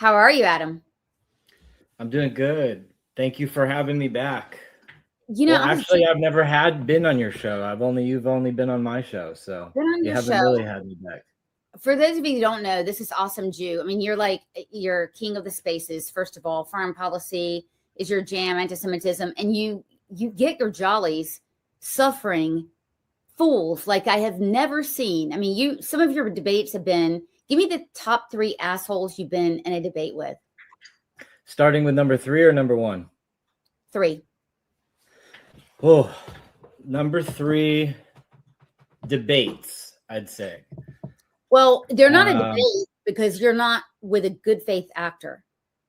How are you, Adam? I'm doing good. Thank you for having me back. Well, actually, I've never been on your show. You've only been on my show, so you haven't really had me back. For those of you who don't know, this is Awesome Jew. I mean, you're king of the spaces. First of all, foreign policy is your jam, anti-Semitism, and you get your jollies suffering fools like I have never seen. I mean, some of your debates have been. Give me the top 3 assholes you've been in a debate with. Starting with number 3 or number 1? 3. Oh, number 3 debates, I'd say. Well, they're not a debate because you're not with a good faith actor.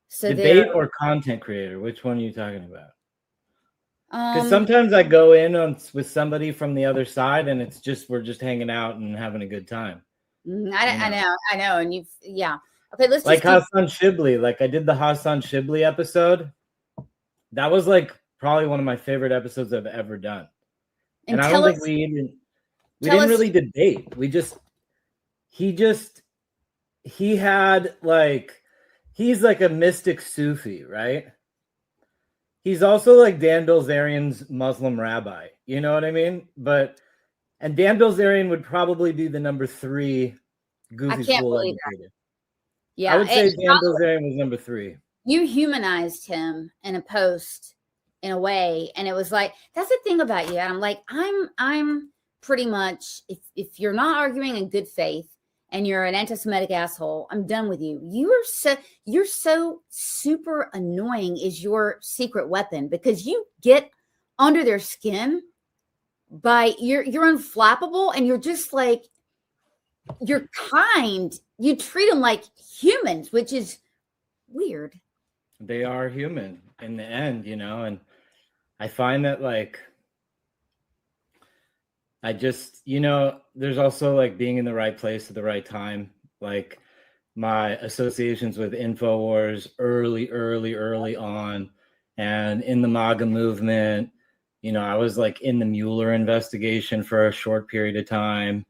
So debate or content creator? Which one are you talking about? Because sometimes I go in with somebody from the other side, and it's just we're just hanging out and having a good time. I know, and okay. Let's like Hassan Shibli. Like I did the Hassan Shibli episode. That was like probably one of my favorite episodes I've ever done. And I don't think we didn't really debate. He had like, he's like a mystic Sufi, right? He's also like Dan Bilzerian's Muslim rabbi. You know what I mean? And Dan Bilzerian would probably be the number 3 goofy fool educator. Yeah, I would say Dan Bilzerian was number 3. You humanized him in a post in a way, and it was like, that's the thing about you. And I'm like, I'm pretty much, if you're not arguing in good faith and you're an anti-Semitic asshole, I'm done with you. You're so super annoying is your secret weapon, because you get under their skin by you're unflappable, and you're just like, you're kind. You treat them like humans, which is weird. They are human in the end, and I find that like, I just, there's also like being in the right place at the right time. Like my associations with InfoWars early on, and in the MAGA movement, I was like in the Mueller investigation for a short period of time.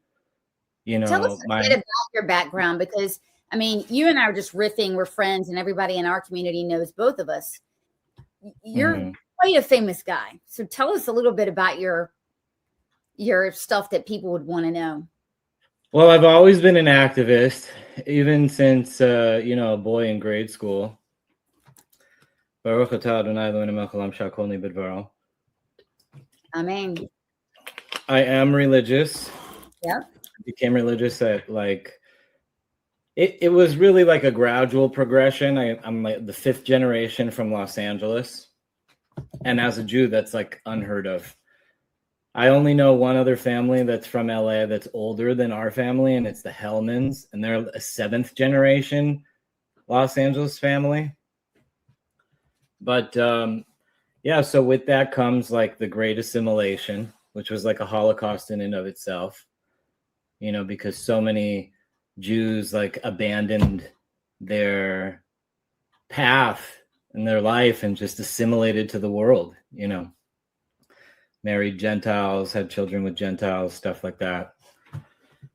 Tell us a bit about your background, because I mean, you and I are just riffing. We're friends, and everybody in our community knows both of us. You're quite a famous guy. So tell us a little bit about your stuff that people would want to know. Well, I've always been an activist, even since, a boy in grade school. Amen. I am religious. Yeah. Became religious at like, it was really like a gradual progression. I'm like the 5th generation from Los Angeles. And as a Jew, that's like unheard of. I only know one other family that's from LA that's older than our family, and it's the Hellmans, and they're a 7th generation Los Angeles family. But so with that comes like the Great Assimilation, which was like a Holocaust in and of itself, because so many Jews like abandoned their path and their life and just assimilated to the world, married Gentiles, had children with Gentiles, stuff like that.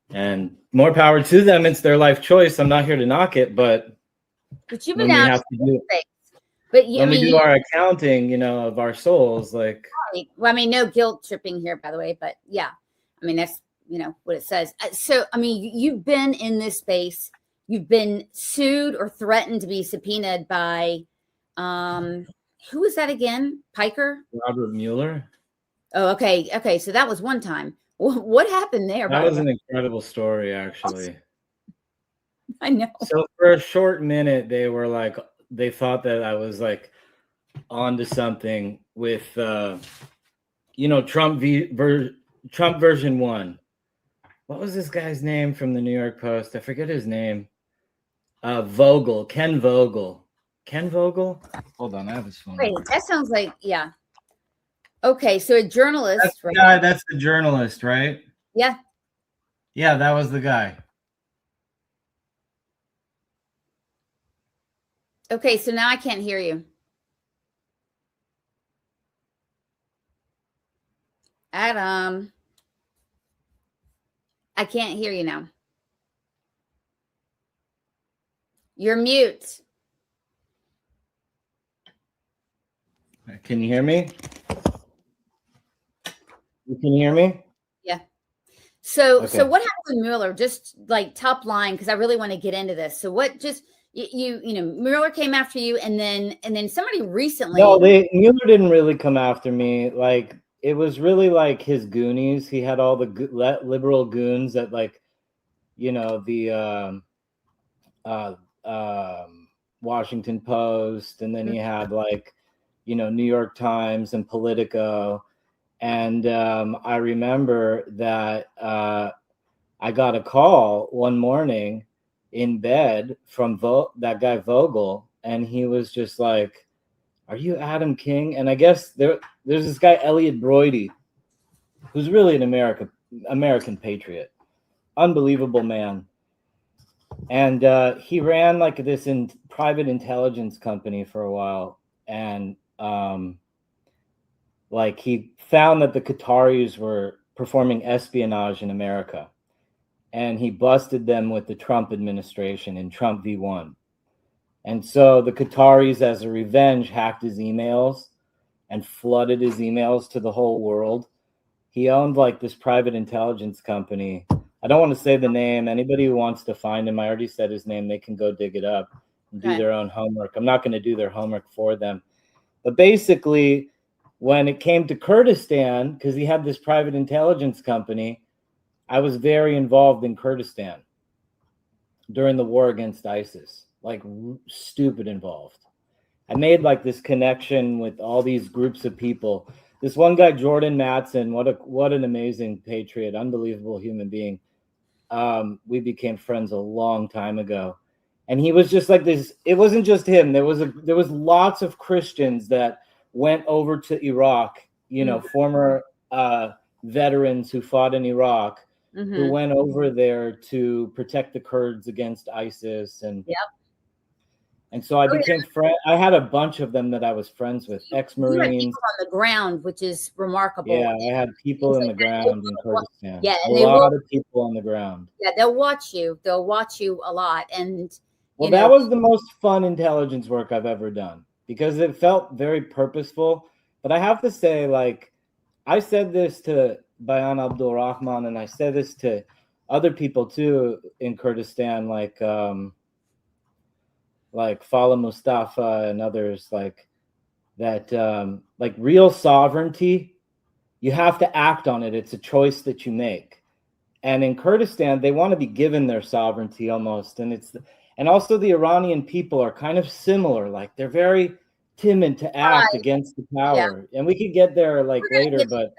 And more power to them. It's their life choice. I'm not here to knock it, but you've been out when we do our accounting, of our souls, like. Well, I mean, no guilt tripping here, by the way, but yeah, I mean, that's, what it says. So, I mean, you've been in this space. You've been sued or threatened to be subpoenaed by, who was that again? Piker? Robert Mueller. Oh, okay. Okay. So that was one time. What happened there? That was an incredible story, actually. I know. So for a short minute, they thought that I was like onto something with, Trump version 1. What was this guy's name from the New York Post? I forget his name. Vogel, Ken Vogel. Ken Vogel? Hold on, I have his phone. Wait, that sounds like, yeah. Okay, so a journalist. That's the guy, that's the journalist, right? Yeah. Yeah, that was the guy. Okay, so now I can't hear you. Adam. I can't hear you now. You're mute. Can you hear me? You can hear me? Yeah. So Okay. what happened with Mueller? Just like top line, because I really want to get into this. So what just you know, Mueller came after you, and then somebody recently. No, Mueller didn't really come after me. Like, it was really like his goonies. He had all the liberal goons that, like, you know, the Washington Post, and then he had, like, you know, New York Times and Politico. And I remember that I got a call one morning in bed from that guy Vogel, and he was just like, "Are you Adam King?" And I guess there's this guy Elliot Broidy, who's really an American patriot, unbelievable man. And he ran like this private intelligence company for a while, and like he found that the Qataris were performing espionage in America, and he busted them with the Trump administration in Trump v1. And so the Qataris, as a revenge, hacked his emails and flooded his emails to the whole world. He owned like this private intelligence company. I don't want to say the name. Anybody who wants to find him, I already said his name. They can go dig it up and do their own homework. I'm not going to do their homework for them. But basically, when it came to Kurdistan, because he had this private intelligence company, I was very involved in Kurdistan during the war against ISIS, like stupid involved. I made like this connection with all these groups of people. This one guy, Jordan Mattson, what an amazing patriot, unbelievable human being. We became friends a long time ago. And he was just like this. It wasn't just him. There was lots of Christians that went over to Iraq, you know, former veterans who fought in Iraq, who went over there to protect the Kurds against ISIS. And so I became friend. I had a bunch of them that I was friends with, ex-Marines. You had people on the ground, which is remarkable. Yeah, I had people on the ground in Kurdistan. Yeah, and a lot of people on the ground. Yeah, they'll watch you. They'll watch you a lot. And well, that was the most fun intelligence work I've ever done, because it felt very purposeful. But I have to say, like, I said this to Bayan Abdul Rahman, and I said this to other people too in Kurdistan, like Fala Mustafa and others, like that, like real sovereignty, you have to act on it. It's a choice that you make. And in Kurdistan, they want to be given their sovereignty almost. And also the Iranian people are kind of similar. Like, they're very timid to act against the power. Yeah. And we could get there like later, but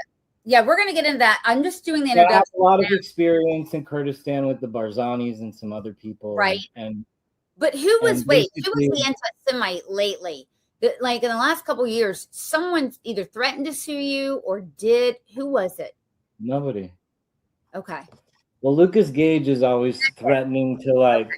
yeah, we're going to get into that. I'm just doing the introduction. I have a lot of experience in Kurdistan with the Barzanis and some other people. Right. But who was the anti-Semite lately? Like in the last couple of years, someone either threatened to sue you or did. Who was it? Nobody. Okay. Well, Lucas Gage is always threatening to like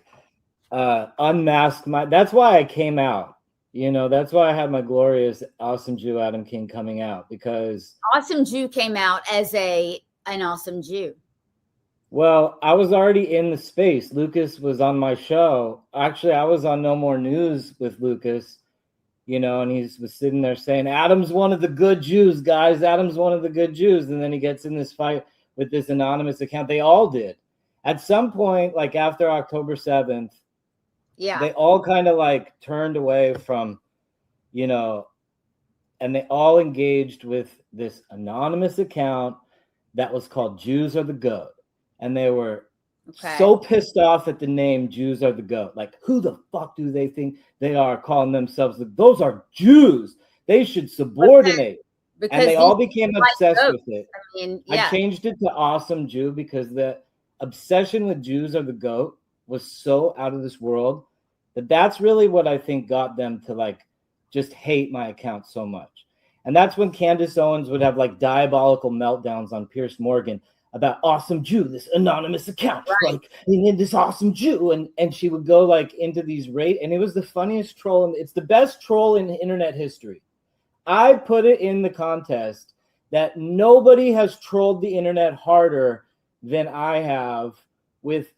unmask my. That's why I came out. You know, that's why I had my glorious Awesome Jew Adam King coming out, because Awesome Jew came out as an awesome Jew. Well, I was already in the space. Lucas was on my show. Actually, I was on No More News with Lucas, you know, and he was sitting there saying, Adam's one of the good Jews, guys. Adam's one of the good Jews. And then he gets in this fight with this anonymous account. They all did. At some point, like after October 7th, yeah, they all kind of like turned away from, you know, and they all engaged with this anonymous account that was called Jews Are the Goat. And they were so pissed off at the name Jews Are the Goat. Like, who the fuck do they think they are, calling themselves? Those are Jews. They should subordinate. Because and they all became obsessed with it. I mean, yeah. I changed it to Awesome Jew because the obsession with Jews Are the Goat was so out of this world that's really what I think got them to like just hate my account so much. And that's when Candace Owens would have like diabolical meltdowns on Piers Morgan about Awesome Jew, this anonymous account, like this Awesome Jew, and she would go like into these and it was the funniest troll, and it's the best troll in internet history. I put it in the contest that nobody has trolled the internet harder than I have with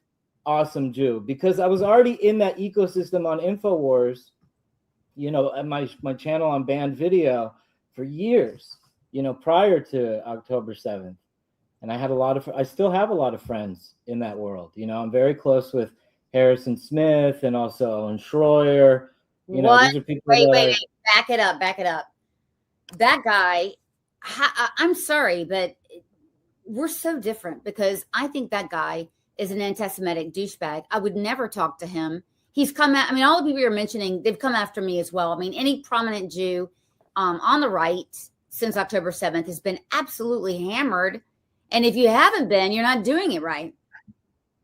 Awesome Jew, because I was already in that ecosystem on InfoWars, you know, at my channel on Banned Video. for years, prior to October 7th. And I still have a lot of friends in that world. I'm very close with Harrison Smith and also Owen Schroyer. What? These are people Wait. Back it up. That guy, I'm sorry, but we're so different, because I think that guy is an anti-Semitic douchebag. I would never talk to him. He's come at, all the people you're mentioning, they've come after me as well. Any prominent Jew on the right since October 7th has been absolutely hammered. And if you haven't been, you're not doing it right.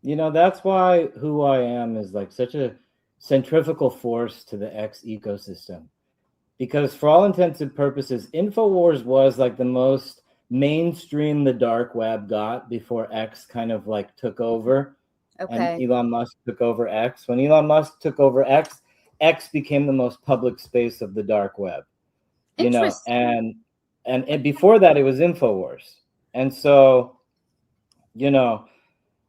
That's why who I am is like such a centrifugal force to the X ecosystem. Because for all intents and purposes, InfoWars was like the most mainstream the dark web got before X kind of like took over. Okay. And Elon Musk took over X. When Elon Musk took over X, X became the most public space of the dark web. And before that it was InfoWars. And so,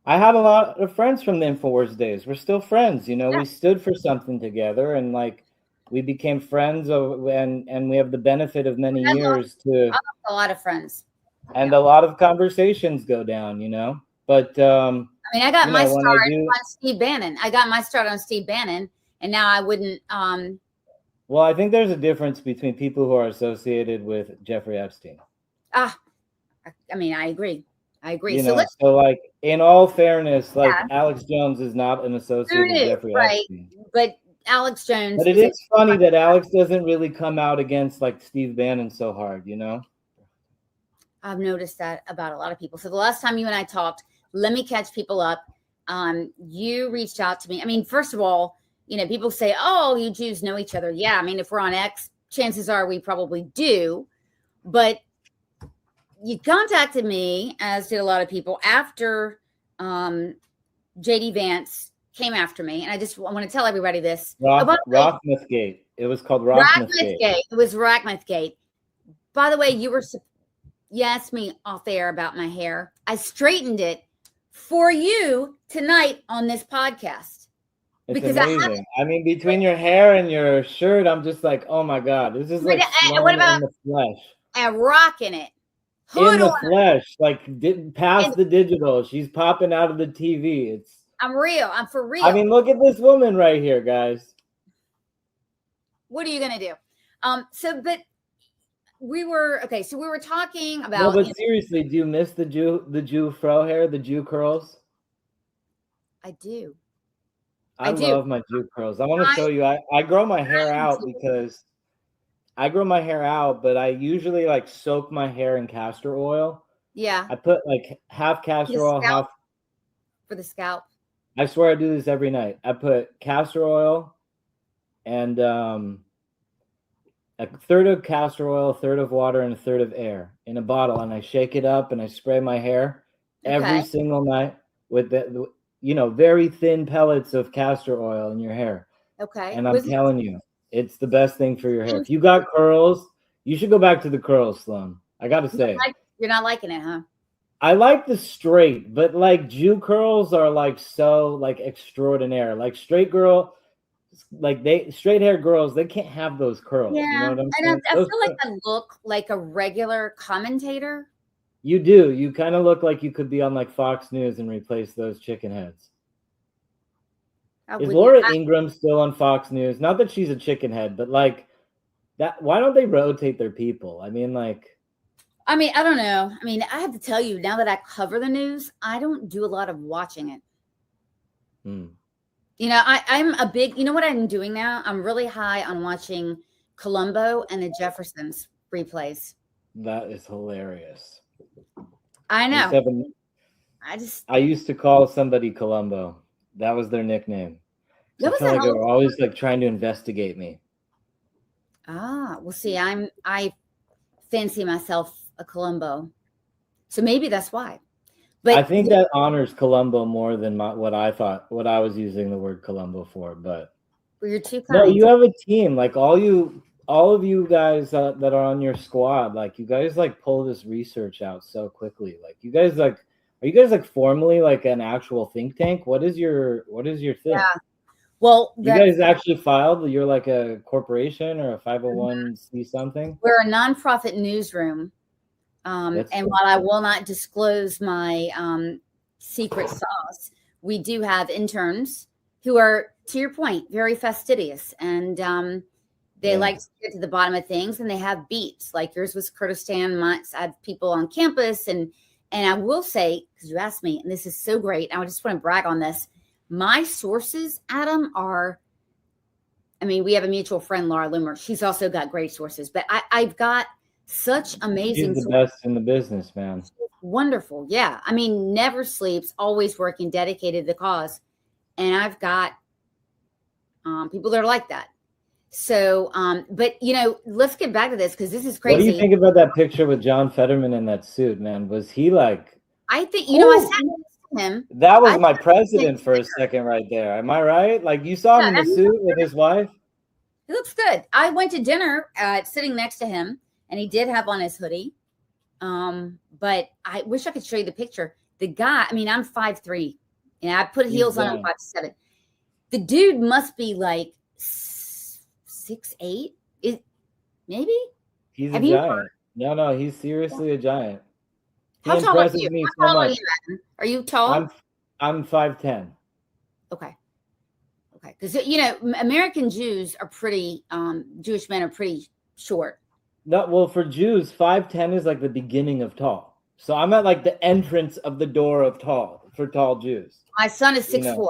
I had a lot of friends from the InfoWars days. We're still friends, Yeah. We stood for something together, and like we became friends and we have the benefit of many years to a lot of friends. And a lot of conversations go down, But I got my start on Steve Bannon. I got my start on Steve Bannon, and now I wouldn't Well, I think there's a difference between people who are associated with Jeffrey Epstein. I agree. So like in all fairness, like Alex Jones is not an associate with Jeffrey Epstein. But Alex Jones. But it is funny that Alex doesn't really come out against like Steve Bannon so hard, I've noticed that about a lot of people. So the last time you and I talked, let me catch people up. You reached out to me. First of all, people say, oh, you Jews know each other. Yeah. if we're on X, chances are we probably do. But you contacted me, as did a lot of people, after JD Vance came after me. And I want to tell everybody this. Rockmouthgate. It was called Rockmouthgate. It was Rockmouthgate. By the way, you asked me off air about my hair. I straightened it for you tonight on this podcast. It's because amazing. Between your hair and your shirt, I'm just like, oh my God, this is like what about in the flesh. And rocking it. In the flesh, like past the digital. She's popping out of the TV. I'm real. I'm for real. Look at this woman right here, guys. What are you gonna do? We were talking about. No, but seriously, do you miss the Jew fro hair, the Jew curls? I do. I love my Jew curls. I want to show you. I grow my hair out because I grow my hair out, but I usually like soak my hair in castor oil. Yeah. I put like half castor oil, half for the scalp. I swear I do this every night. I put castor oil and a third of castor oil, a third of water, and a third of air in a bottle, and I shake it up and I spray my hair every single night with the very thin pellets of castor oil in your hair. Okay. And I'm telling you, it's the best thing for your hair. If you got curls, you should go back to the curls, Sloan. I got to say. You're not liking it, huh? I like the straight, but like Jew curls are like so like extraordinaire. Like straight girl, like straight hair girls, they can't have those curls. Yeah, you know what I'm saying? I feel like I look like a regular commentator. You do. You kind of look like you could be on like Fox News and replace those chicken heads. Is Laura Ingraham still on Fox News? Not that she's a chicken head, but like that. Why don't they rotate their people? I don't know. I have to tell you, now that I cover the news, I don't do a lot of watching it. I'm a big, what I'm doing now? I'm really high on watching Columbo and the Jeffersons replays. That is hilarious. I know. I used to call somebody Columbo. That was their nickname. I felt like they were always like trying to investigate me. Well, see, I fancy myself a Columbo, so maybe that's why. But I think that honors Columbo more than what I was using the word Columbo for. But you're too kind. No, you have a team. Like all of you guys that are on your squad. Like you guys like pull this research out so quickly. Like you guys like. Are you guys like formally like an actual think tank? What is your thing? Yeah. Well, You guys actually filed? You're like a corporation or a 501c something? we're a nonprofit newsroom. And while I will not disclose my secret sauce, we do have interns who are, to your point, very fastidious, and they like to get to the bottom of things, and they have beats. Like yours was Kurdistan. I have people on campus, and I will say, because you asked me, and this is so great, I just want to brag on this. My sources, Adam, are, I mean, we have a mutual friend, Laura Loomer. She's also got great sources, but I've got such amazing. She's the best in the business, man. Wonderful. Yeah. I mean, never sleeps, always working, dedicated to the cause. And I've got people that are like that. So, but let's get back to this because this is crazy. What do you think about that picture with John Fetterman in that suit, man? Was he like? I think I sat next to him. That was my president for a second, right there. Am I right? Like you saw him in the suit with his wife. He looks good. I went to dinner, sitting next to him, and he did have on his hoodie. But I wish I could show you the picture. The guy, I mean, I'm 5'3", and I put heels on. I'm 5'7". The dude must be like 6'8". Maybe? He's a giant. No, he's seriously a giant. How tall are you? How tall are you, Adam? Are you tall? I'm 5'10". Okay. Because American Jews are pretty. Jewish men are pretty short. No, well, for Jews, 5'10" is like the beginning of tall. So I'm at like the entrance of the door of tall for tall Jews. My son is 6'4".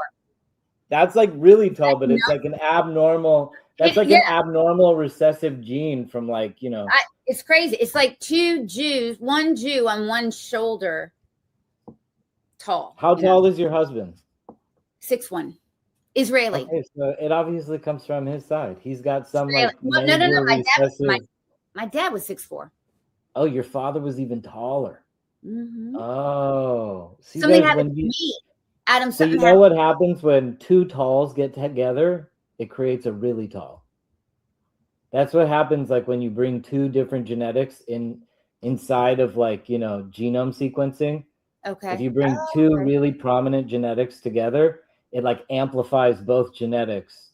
That's like really tall, but it's like an abnormal. That's like an abnormal recessive gene from like it's crazy. It's like two Jews, one Jew on one shoulder, tall. How tall is your husband? 6'1". Israeli. Okay, so it obviously comes from his side. He's got some like no. My dad was 6'4". Oh, your father was even taller. Mm-hmm. Oh, see, something happened to me, Adam. So you know what happens when two talls get together? It creates a really tall. That's what happens like when you bring two different genetics inside of like genome sequencing. Okay. If you bring two really prominent genetics together, it like amplifies both genetics.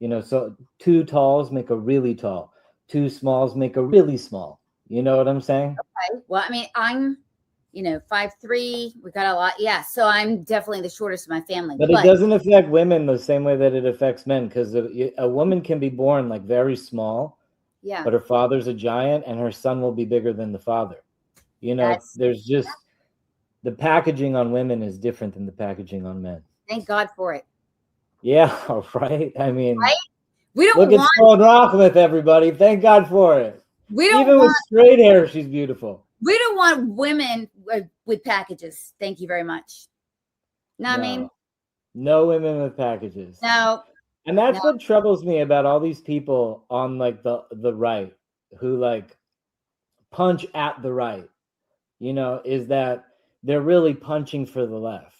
So two talls make a really tall. Two smalls make a really small. You know what I'm saying? Okay. Well, I mean, I'm, 5'3". We got a lot. Yeah. So I'm definitely the shortest of my family. But it doesn't affect women the same way that it affects men, because a woman can be born like very small. Yeah. But her father's a giant and her son will be bigger than the father. There's just the packaging on women is different than the packaging on men. Thank God for it. Yeah. Right. I mean, right? We don't look at Sloan Rockcliffe, everybody. Thank God for it. Even with straight hair, she's beautiful. We don't want women with packages. Thank you very much. No, I mean, no women with packages. No. And that's what troubles me about all these people on like the right who like punch at the right, is that they're really punching for the left.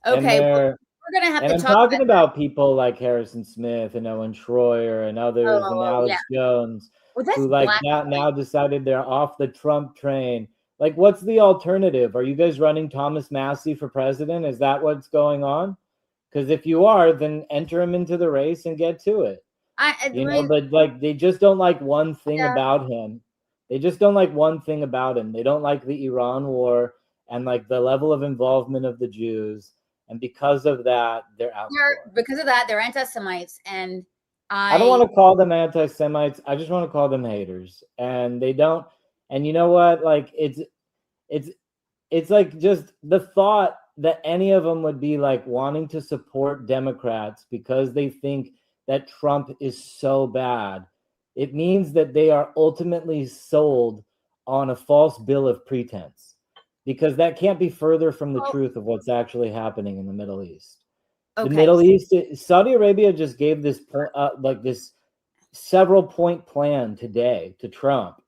Okay. We're going to have to talk talking about people like Harrison Smith and Owen Schroyer and others and Alex Jones. Who like now decided they're off the Trump train. Like, what's the alternative? Are you guys running Thomas Massey for president? Is that what's going on? Because if you are, then enter him into the race and get to it. But like they just don't like one thing about him. They just don't like one thing about him. They don't like the Iran war and like the level of involvement of the Jews. And because of that, they're out. Because of that, they're anti-Semites. And I don't want to call them anti-Semites. I just want to call them haters. And they don't. And you know what? Like it's like just the thought that any of them would be like wanting to support Democrats because they think that Trump is so bad. It means that they are ultimately sold on a false bill of pretense, because that can't be further from the truth of what's actually happening in the Middle East. Okay. The Middle East, Saudi Arabia just gave this this several point plan today to Trump,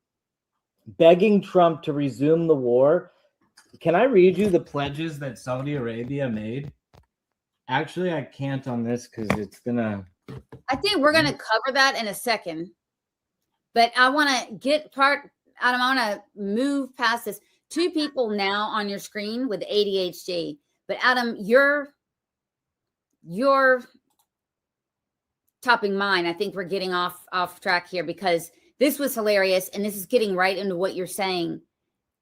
begging Trump to resume the war. Can I read you the pledges that Saudi Arabia made? Actually, I can't on this because it's gonna. I think we're gonna cover that in a second, but I want to get Adam. I want to move past this. 2 people now on your screen with ADHD, but Adam, you're topping mine. I think we're getting off track here because this was hilarious, and this is getting right into what you're saying.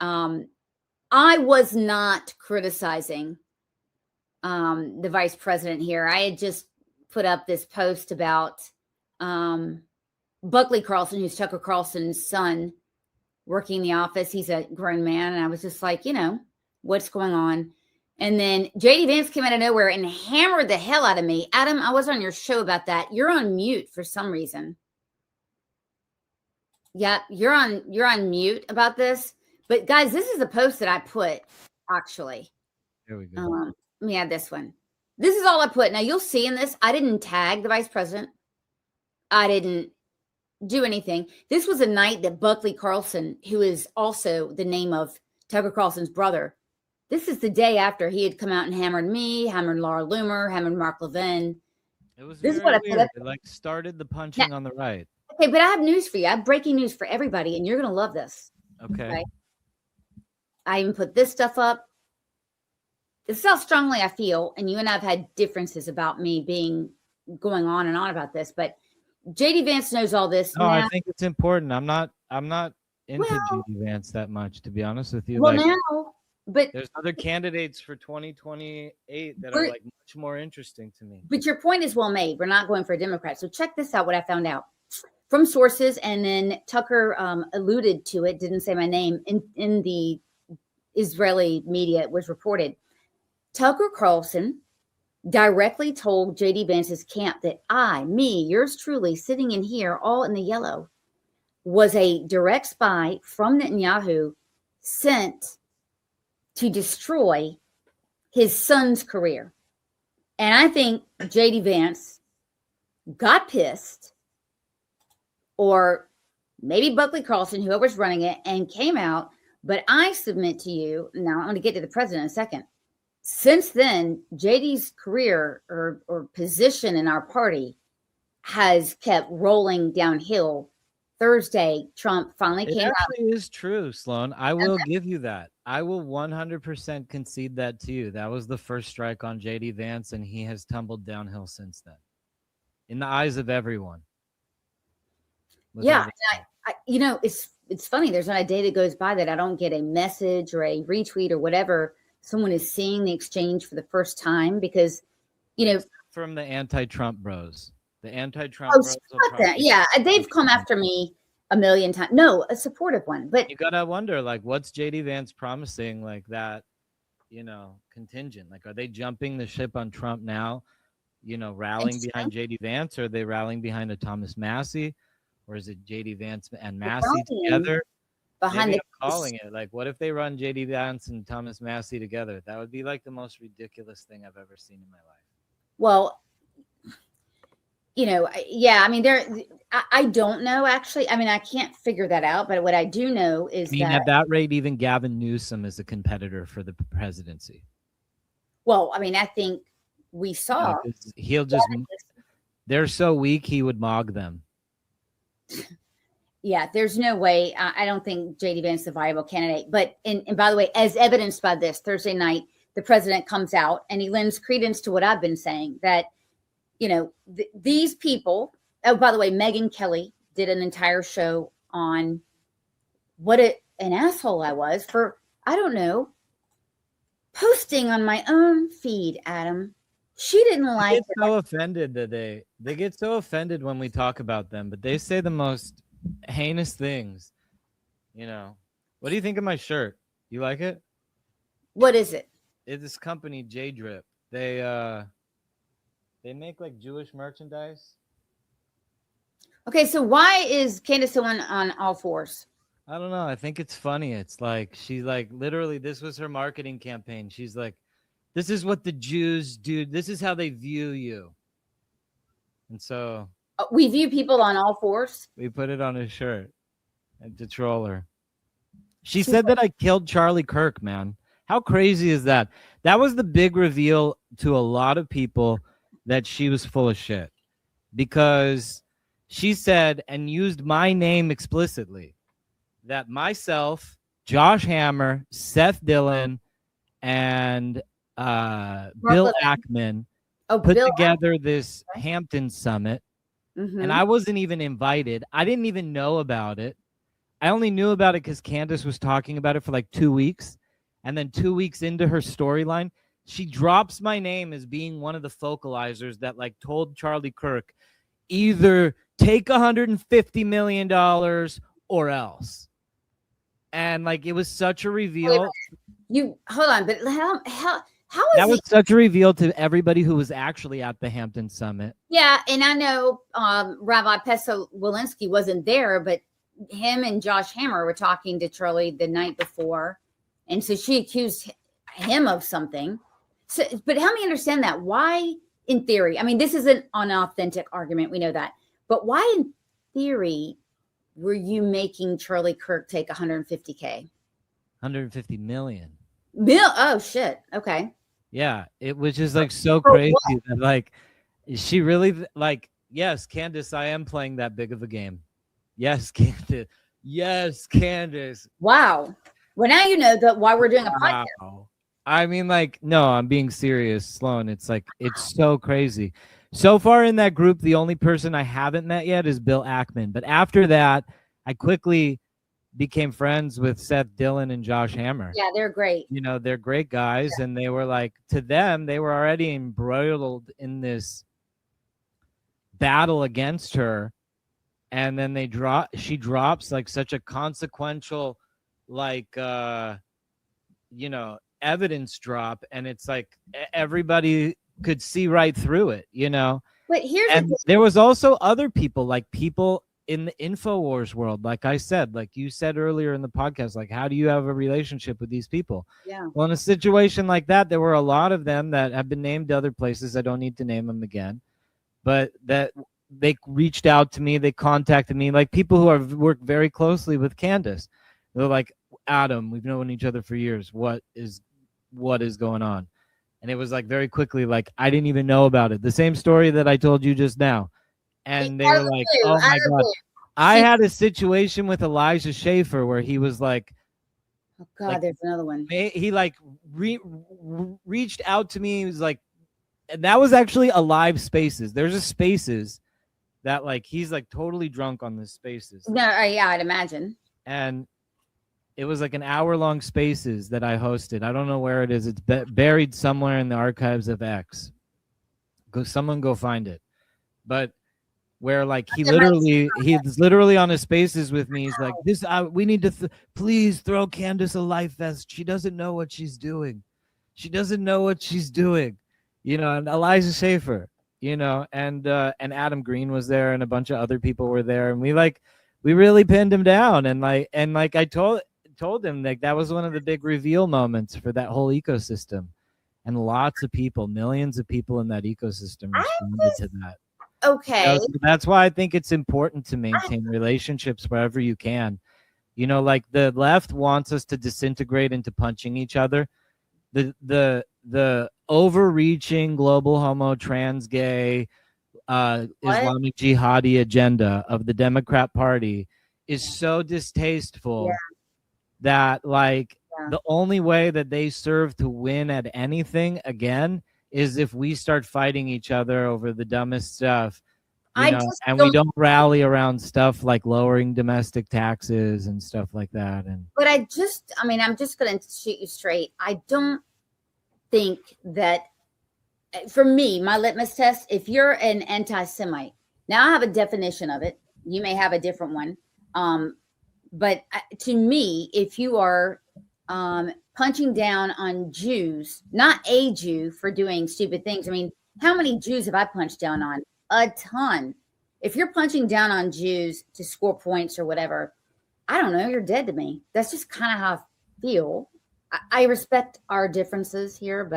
I was not criticizing the vice president here. I had just put up this post about Buckley Carlson, who's Tucker Carlson's son, working in the office. He's a grown man. And I was just like, what's going on? And then JD Vance came out of nowhere and hammered the hell out of me. Adam, I was on your show about that. You're on mute for some reason. Yeah, you're on mute about this. But guys, this is a post that I put, actually. Here we go. Let me add this one. This is all I put. Now, you'll see in this, I didn't tag the vice president. I didn't do anything. This was a night that Buckley Carlson, who is also the name of Tucker Carlson's brother, this is the day after he had come out and hammered me, hammered Laura Loomer, hammered Mark Levin. It was this very is what weird. It like started the punching on the right. Okay, but I have news for you. I have breaking news for everybody, and you're going to love this. Okay. I even put this stuff up. This is how strongly I feel, and you and I have had differences about me going on and on about this, but JD Vance knows all this. No, I think it's important. I'm not into JD Vance that much, to be honest with you. Well, now, but there's other candidates for 2028 that are like much more interesting to me. But your point is well made. We're not going for a Democrat. So check this out, what I found out from sources, and then Tucker alluded to it, didn't say my name, in the Israeli media. It was reported. Tucker Carlson directly told JD Vance's camp that yours truly, sitting in here all in the yellow, was a direct spy from Netanyahu sent to destroy his son's career. And I think JD Vance got pissed, or maybe Buckley Carlson, whoever's running it, and came out. But I submit to you, now I'm going to get to the president in a second. Since then, JD's career or position in our party has kept rolling downhill. Thursday, Trump finally came out. It actually is true, Sloan. I will give you that. I will 100% concede that to you. That was the first strike on JD Vance, and he has tumbled downhill since then, in the eyes of everyone. Yeah, it's funny. There's not a day that goes by that I don't get a message or a retweet or whatever. Someone is seeing the exchange for the first time because, from the anti-Trump bros. The anti-Trump bros. Yeah, they've come after me a million times. No, a supportive one. But you gotta wonder, like, what's JD Vance promising, like that, contingent? Like, are they jumping the ship on Trump now? Rallying behind JD Vance, or are they rallying behind a Thomas Massey, or is it JD Vance and Massey together? Maybe I'm calling it. Like, what if they run JD Vance and Thomas Massey together? That would be like the most ridiculous thing I've ever seen in my life. Well, yeah, I mean, I don't know, actually. I mean, I can't figure that out. But what I do know is that at that rate, even Gavin Newsom is a competitor for the presidency. Well, I mean, I think we saw he'll just they're so weak he would mog them. Yeah, there's no way. I don't think JD Vance is a viable candidate. But and by the way, as evidenced by this, Thursday night, the president comes out and he lends credence to what I've been saying, that, these people. Oh, by the way, Megyn Kelly did an entire show on what an asshole I was for, I don't know, posting on my own feed, Adam. She didn't like it. So offended that they get so offended when we talk about them, but they say the most heinous things. What do you think of my shirt? You like it? What is it? It's this company, J Drip. They make like Jewish merchandise. Okay, so why is Candace on all fours? I don't know. I think it's funny. It's like literally, this was her marketing campaign. She's like, this is what the Jews do. This is how they view you. And so we view people on all fours. We put it on his shirt and to troll her. She said that I killed Charlie Kirk, man. How crazy is that? That was the big reveal to a lot of people that she was full of shit, because she said and used my name explicitly that myself, Josh Hammer, Seth Dillon, and Bill Ackman put together this Hampton summit and I wasn't even invited. I didn't even know about it. I only knew about it because Candace was talking about it for like 2 weeks. And then 2 weeks into her storyline, she drops my name as being one of the focalizers that like told Charlie Kirk, either take $150 million or else. And like, it was such a reveal. You hold on, but how is that was such a reveal to everybody who was actually at the Hampton Summit. Yeah, and I know Rabbi Peso Walensky wasn't there, but him and Josh Hammer were talking to Charlie the night before, and so she accused him of something. So, but help me understand that. Why, in theory? I mean, this isn't an authentic argument. We know that, but why, in theory, were you making Charlie Kirk take 150K? 150 million. Oh shit. Okay. Yeah, it was just like so crazy that like she really like, yes, Candace, I am playing that big of a game. Yes, Candace. Yes, Candace. Wow. Well, now you know that why we're doing a podcast. I mean, like, no, I'm being serious, Sloan. It's like, it's so crazy. So far in that group, the only person I haven't met yet is Bill Ackman. But after that, I quickly became friends with Seth Dillon and Josh Hammer. Yeah, they're great. You know, they're great guys. Yeah. And they were like, to them, they were already embroiled in this battle against her. And then she drops like such a consequential, like, you know, evidence drop. And it's like everybody could see right through it, you know? But there was also other people, like people in the InfoWars world, like I said, like you said earlier in the podcast, like, how do you have a relationship with these people? Yeah. Well, in a situation like that, there were a lot of them that have been named other places. I don't need to name them again, but that they reached out to me, they contacted me, like people who have worked very closely with Candace. They're like, Adam, we've known each other for years. What is going on? And it was like very quickly, like, I didn't even know about it. The same story that I told you just now. And they were like, oh my God. I had a situation with Elijah Schaefer where he was like, oh God, like, there's another one. He like reached out to me. He was like, and that was actually a live Spaces. There's a Spaces that like, he's like totally drunk on this Spaces. No, yeah, I'd imagine. And it was like an hour-long Spaces that I hosted. I don't know where it is. It's buried somewhere in the archives of X. Someone go find it. But where like he's literally on his Spaces with me. He's like, this, we need to please throw Candace a life vest. She doesn't know what she's doing. She doesn't know what she's doing. You know, and Elijah Schaefer, you know, and Adam Green was there, and a bunch of other people were there, and we really pinned him down, and like I told him, like, that was one of the big reveal moments for that whole ecosystem, and lots of people, millions of people in that ecosystem responded to that. Okay. That's why I think it's important to maintain relationships wherever you can. You know, like the left wants us to disintegrate into punching each other. The overreaching global homo, trans, gay, Islamic jihadi agenda of the Democrat Party is so distasteful that like the only way that they serve to win at anything again is if we start fighting each other over the dumbest stuff, you know, and we don't rally around stuff like lowering domestic taxes and stuff like that. But I'm just going to shoot you straight. I don't think that, for me, my litmus test, if you're an anti-Semite, now I have a definition of it. You may have a different one. But to me, if you are punching down on Jews, not a Jew for doing stupid things. I mean, how many Jews have I punched down on? A ton. If you're punching down on Jews to score points or whatever, I don't know, you're dead to me. That's just kind of how I feel. I respect our differences here,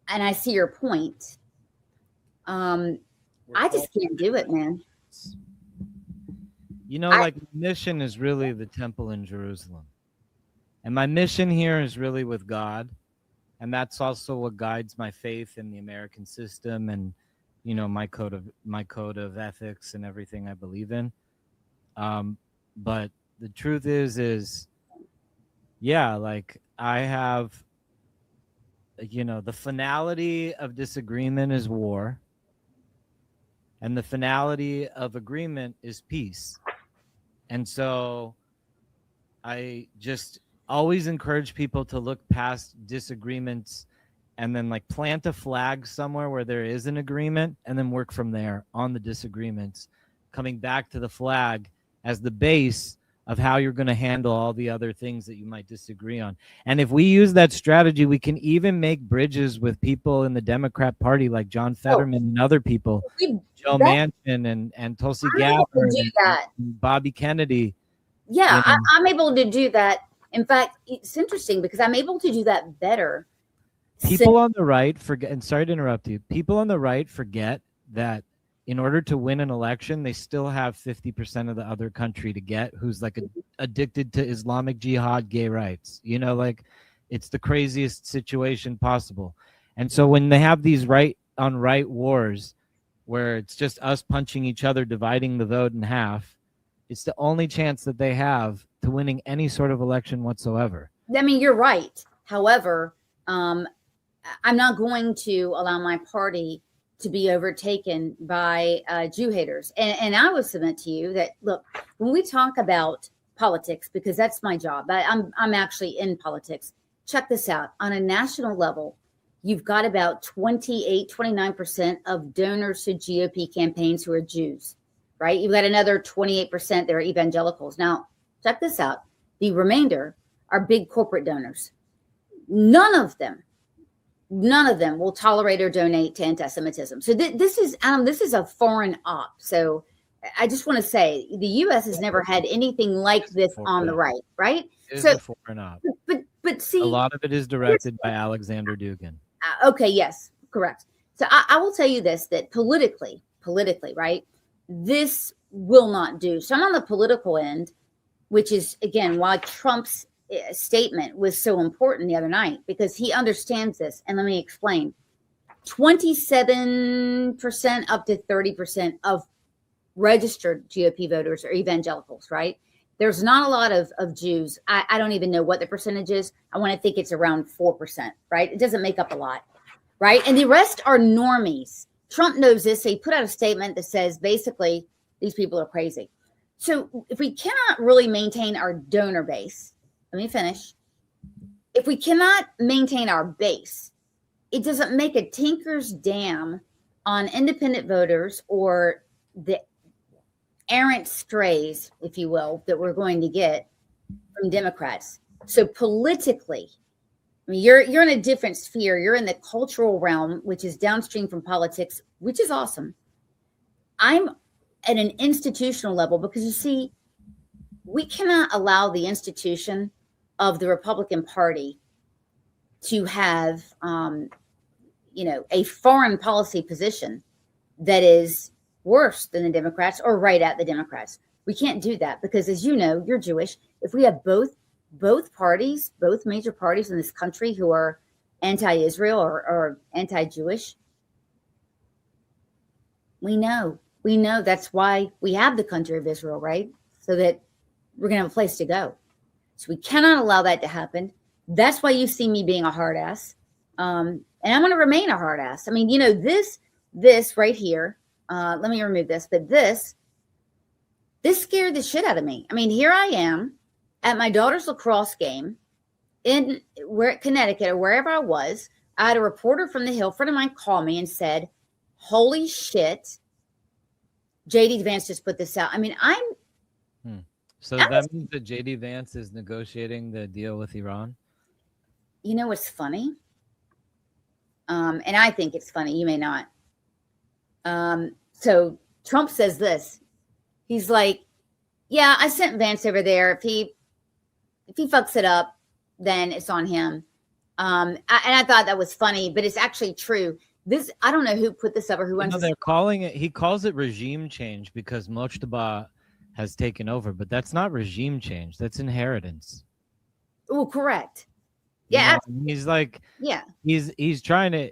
and I see your point. I just can't do it, man. You know, like, mission is really the temple in Jerusalem. And my mission here is really with God. And that's also what guides my faith in the American system and, you know, my code of ethics and everything I believe in. But the truth is, yeah, like, I have, you know, the finality of disagreement is war. and the finality of agreement is peace. And so I just always encourage people to look past disagreements and then like plant a flag somewhere where there is an agreement and then work from there on the disagreements, coming back to the flag as the base of how you're going to handle all the other things that you might disagree on. And if we use that strategy, we can even make bridges with people in the Democrat Party like John Fetterman and other people, Joe Manchin and Tulsi Gabbard and Bobby Kennedy. Yeah, you know. I'm able to do that. In fact, it's interesting because I'm able to do that better. People on the right forget, and sorry to interrupt you, people on the right forget that in order to win an election, they still have 50% of the other country to get who's like addicted to Islamic jihad, gay rights. You know, like it's the craziest situation possible. And so when they have these right on right wars where it's just us punching each other, dividing the vote in half, it's the only chance that they have to winning any sort of election whatsoever. I mean, you're right. However, I'm not going to allow my party to be overtaken by Jew haters. And I would submit to you that, look, when we talk about politics, because that's my job, I'm actually in politics. Check this out. On a national level, you've got about 29% of donors to GOP campaigns who are Jews, right? You've got another 28% that are evangelicals. Now, check this out. The remainder are big corporate donors. None of them will tolerate or donate to anti-Semitism. So this is a foreign op. So I just want to say the U.S. has never had anything like this on the right, right? It is a foreign op. But see, a lot of it is directed by Alexander Dugin. Okay, yes, correct. So I will tell you this, that politically, right, this will not do. So I'm on the political end, which is, again, why Trump's statement was so important the other night, because he understands this. And let me explain. 27% up to 30% of registered GOP voters are evangelicals, right? There's not a lot of Jews. I don't even know what the percentage is. I want to think it's around 4%, right? It doesn't make up a lot, right? And the rest are normies. Trump knows this. So he put out a statement that says, basically, these people are crazy. So if we cannot really maintain our donor base, let me finish. If we cannot maintain our base, it doesn't make a tinker's damn on independent voters or the errant strays, if you will, that we're going to get from Democrats. So politically, I mean, you're in a different sphere. You're in the cultural realm, which is downstream from politics, which is awesome. I'm at an institutional level because, you see, we cannot allow the institution of the Republican Party to have, a foreign policy position that is worse than the Democrats or right at the Democrats. We can't do that because, as you know, you're Jewish. If we have both parties, both major parties in this country who are anti-Israel or anti-Jewish, we know that's why we have the country of Israel, right? So that we're going to have a place to go. So we cannot allow that to happen. That's why you see me being a hard ass. And I'm going to remain a hard ass. I mean, this right here, let me remove this, but this scared the shit out of me. I mean, here I am at my daughter's lacrosse game in Connecticut or wherever I was. I had a reporter from the Hill, friend of mine, call me and said, holy shit, JD Vance just put this out. I mean, So that means that JD Vance is negotiating the deal with Iran? You know what's funny? And I think it's funny. You may not. So Trump says this. He's like, yeah, I sent Vance over there. If he fucks it up, then it's on him. And I thought that was funny, but it's actually true. I don't know who put this up or who. No, they're calling it. He calls it regime change because Mojtaba has taken over, but that's not regime change. That's inheritance. Oh, correct. Yeah, he's like, yeah, he's trying to.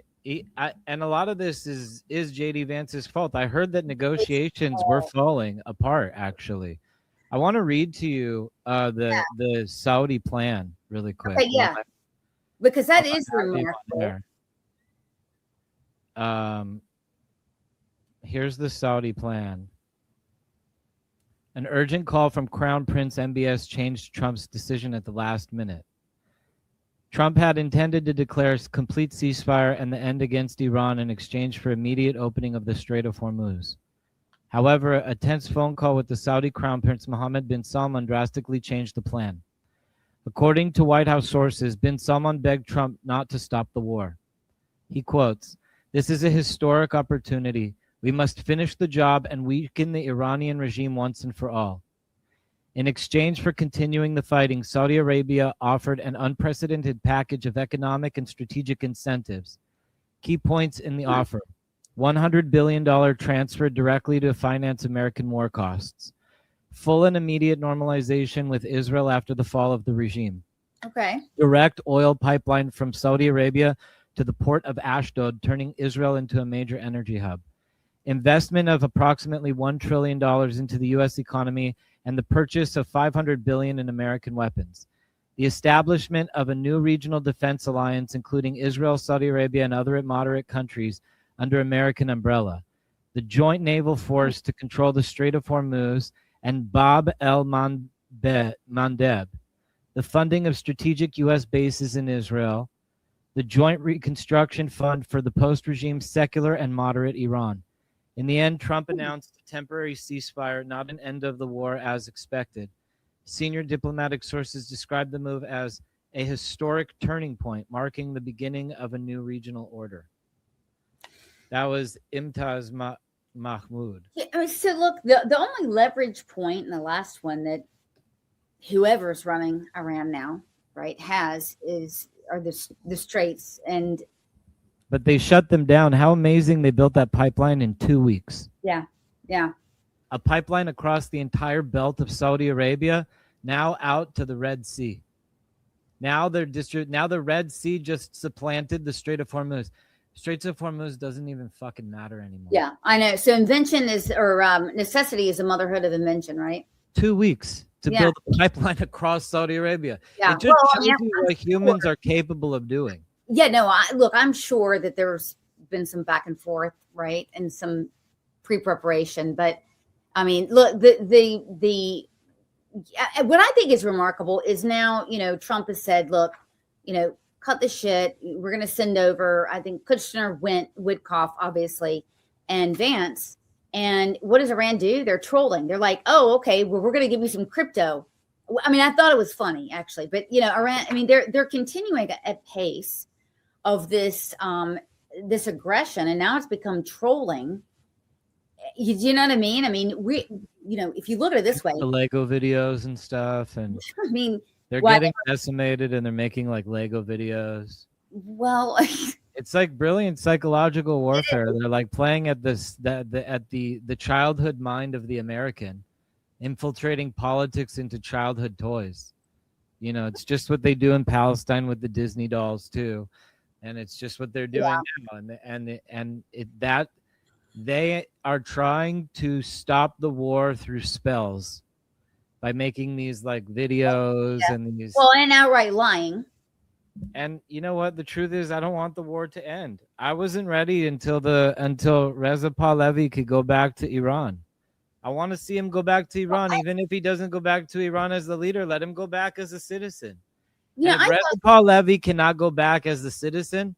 And a lot of this is JD Vance's fault. I heard that negotiations were falling apart. Actually, I want to read to you the Saudi plan really quick. Okay, yeah, because that is remarkable. Here's the Saudi plan. An urgent call from Crown Prince MBS changed Trump's decision at the last minute. Trump had intended to declare complete ceasefire and the end against Iran in exchange for immediate opening of the Strait of Hormuz. However, a tense phone call with the Saudi Crown Prince Mohammed bin Salman drastically changed the plan. According to White House sources, bin Salman begged Trump not to stop the war. He quotes, "This is a historic opportunity. We must finish the job and weaken the Iranian regime once and for all." In exchange for continuing the fighting, Saudi Arabia offered an unprecedented package of economic and strategic incentives. Key points in the offer: $100 billion transferred directly to finance American war costs, full and immediate normalization with Israel after the fall of the regime, Okay. direct oil pipeline from Saudi Arabia to the port of Ashdod, turning Israel into a major energy hub, investment of approximately $1 trillion into the U.S. economy, and the purchase of $500 billion in American weapons, the establishment of a new regional defense alliance, including Israel, Saudi Arabia, and other moderate countries under American umbrella, the joint naval force to control the Strait of Hormuz and Bab el-Mandeb, the funding of strategic U.S. bases in Israel, the joint reconstruction fund for the post-regime secular and moderate Iran. In the end, Trump announced a temporary ceasefire, not an end of the war as expected. Senior diplomatic sources described the move as a historic turning point, marking the beginning of a new regional order. That was Imtaz Mahmoud. Yeah, I mean, so look, the only leverage point in the last one that whoever's running Iran now, right, are the straits. And but they shut them down. How amazing they built that pipeline in 2 weeks. Yeah. A pipeline across the entire belt of Saudi Arabia, now out to the Red Sea. Now the Red Sea just supplanted the Strait of Hormuz. Straits of Hormuz doesn't even fucking matter anymore. Yeah, I know. So necessity is the motherhood of invention, right? 2 weeks to build a pipeline across Saudi Arabia. Yeah. It just shows you what humans are capable of doing. Yeah, no, I'm sure that there's been some back and forth, right? And some pre-preparation. But I mean, look, what I think is remarkable is now, Trump has said, look, cut the shit. We're going to send over, I think Kushner, Witkoff, obviously, and Vance. And what does Iran do? They're trolling. They're like, oh, okay, well, we're going to give you some crypto. I mean, I thought it was funny, actually. But, Iran, I mean, they're continuing at pace of this this aggression. And now it's become trolling. You know what I mean? I mean, if you look at it this way. The Lego videos and stuff. And I mean, they're getting decimated and they're making like Lego videos. Well, it's like brilliant psychological warfare. They're like playing at the childhood mind of the American, infiltrating politics into childhood toys. It's just what they do in Palestine with the Disney dolls too, and it's just what they're doing now. They are trying to stop the war through spells by making these like videos and these and outright lying. And you know what? The truth is, I don't want the war to end. I wasn't ready until Reza Pahlavi could go back to Iran. I want to see him go back to Iran, even if he doesn't go back to Iran as the leader. Let him go back as a citizen. If Reza Pahlavi cannot go back as the citizen,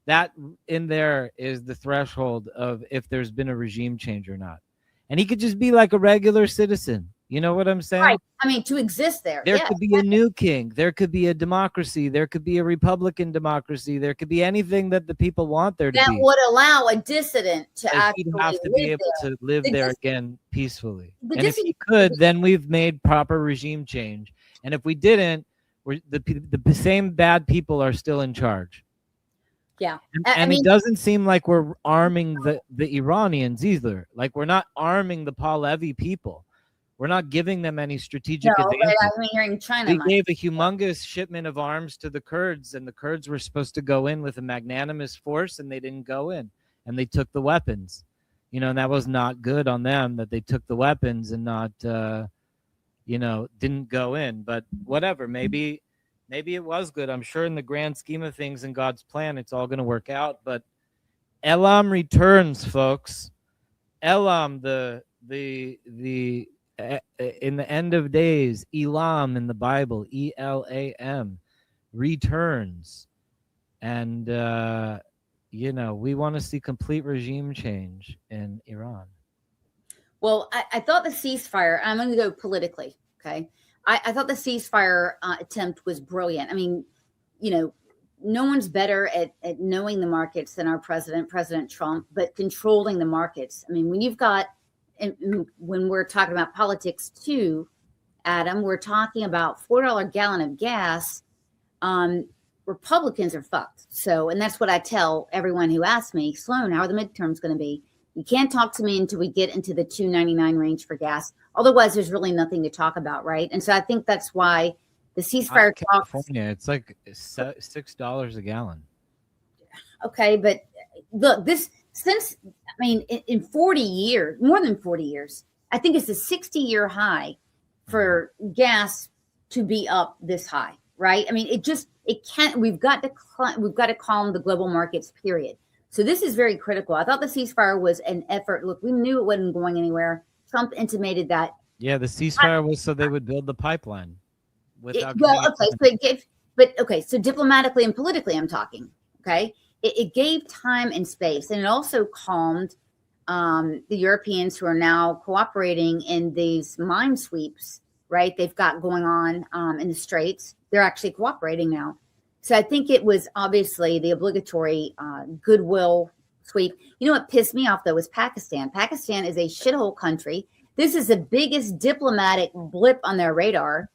that in there is the threshold of if there's been a regime change or not. And he could just be like a regular citizen. You know what I'm saying? Right. I mean, to exist there. There could be a new king. There could be a democracy. There could be a Republican democracy. There could be anything that the people want there to be. That would allow a dissident to actually have to be able to live there again peacefully. And if he could, then we've made proper regime change. And if we didn't, the same bad people are still in charge. Yeah. And it doesn't seem like we're arming the Iranians either. Like we're not arming the Pahlavi people. We're not giving them any strategic advantage. I mean, you're in China. We gave a humongous shipment of arms to the Kurds, and the Kurds were supposed to go in with a magnanimous force, and they didn't go in, and they took the weapons. And that was not good on them that they took the weapons and not, didn't go in. But whatever, maybe it was good. I'm sure in the grand scheme of things in God's plan, it's all going to work out. But Elam returns, folks. Elam, in the end of days, Elam in the Bible, Elam, returns. And, we want to see complete regime change in Iran. Well, I thought the ceasefire, I'm going to go politically, okay? I thought the ceasefire attempt was brilliant. I mean, no one's better at knowing the markets than our president, President Trump, but controlling the markets. I mean, when you've got, and when we're talking about politics too, Adam, we're talking about $4 gallon of gas. Republicans are fucked. So, and that's what I tell everyone who asks me, Sloan, how are the midterms going to be? You can't talk to me until we get into the $2.99 range for gas. Otherwise, there's really nothing to talk about, right? And so I think that's why the ceasefire talks. California, it's like $6 a gallon. Okay, but look, in 40 years, more than 40 years, I think it's a 60-year high for gas to be up this high, right? I mean, it can't. We've got to calm the global markets, period. So this is very critical. I thought the ceasefire was an effort. Look, we knew it wasn't going anywhere. Trump intimated that. Yeah, the ceasefire was so they would build the pipeline. So diplomatically and politically, I'm talking. Okay, it gave time and space, and it also calmed the Europeans who are now cooperating in these mine sweeps. Right, they've got going on in the Straits. They're actually cooperating now. So I think it was obviously the obligatory goodwill sweep. You know what pissed me off, though, was Pakistan. Pakistan is a shithole country. This is the biggest diplomatic blip on their radar,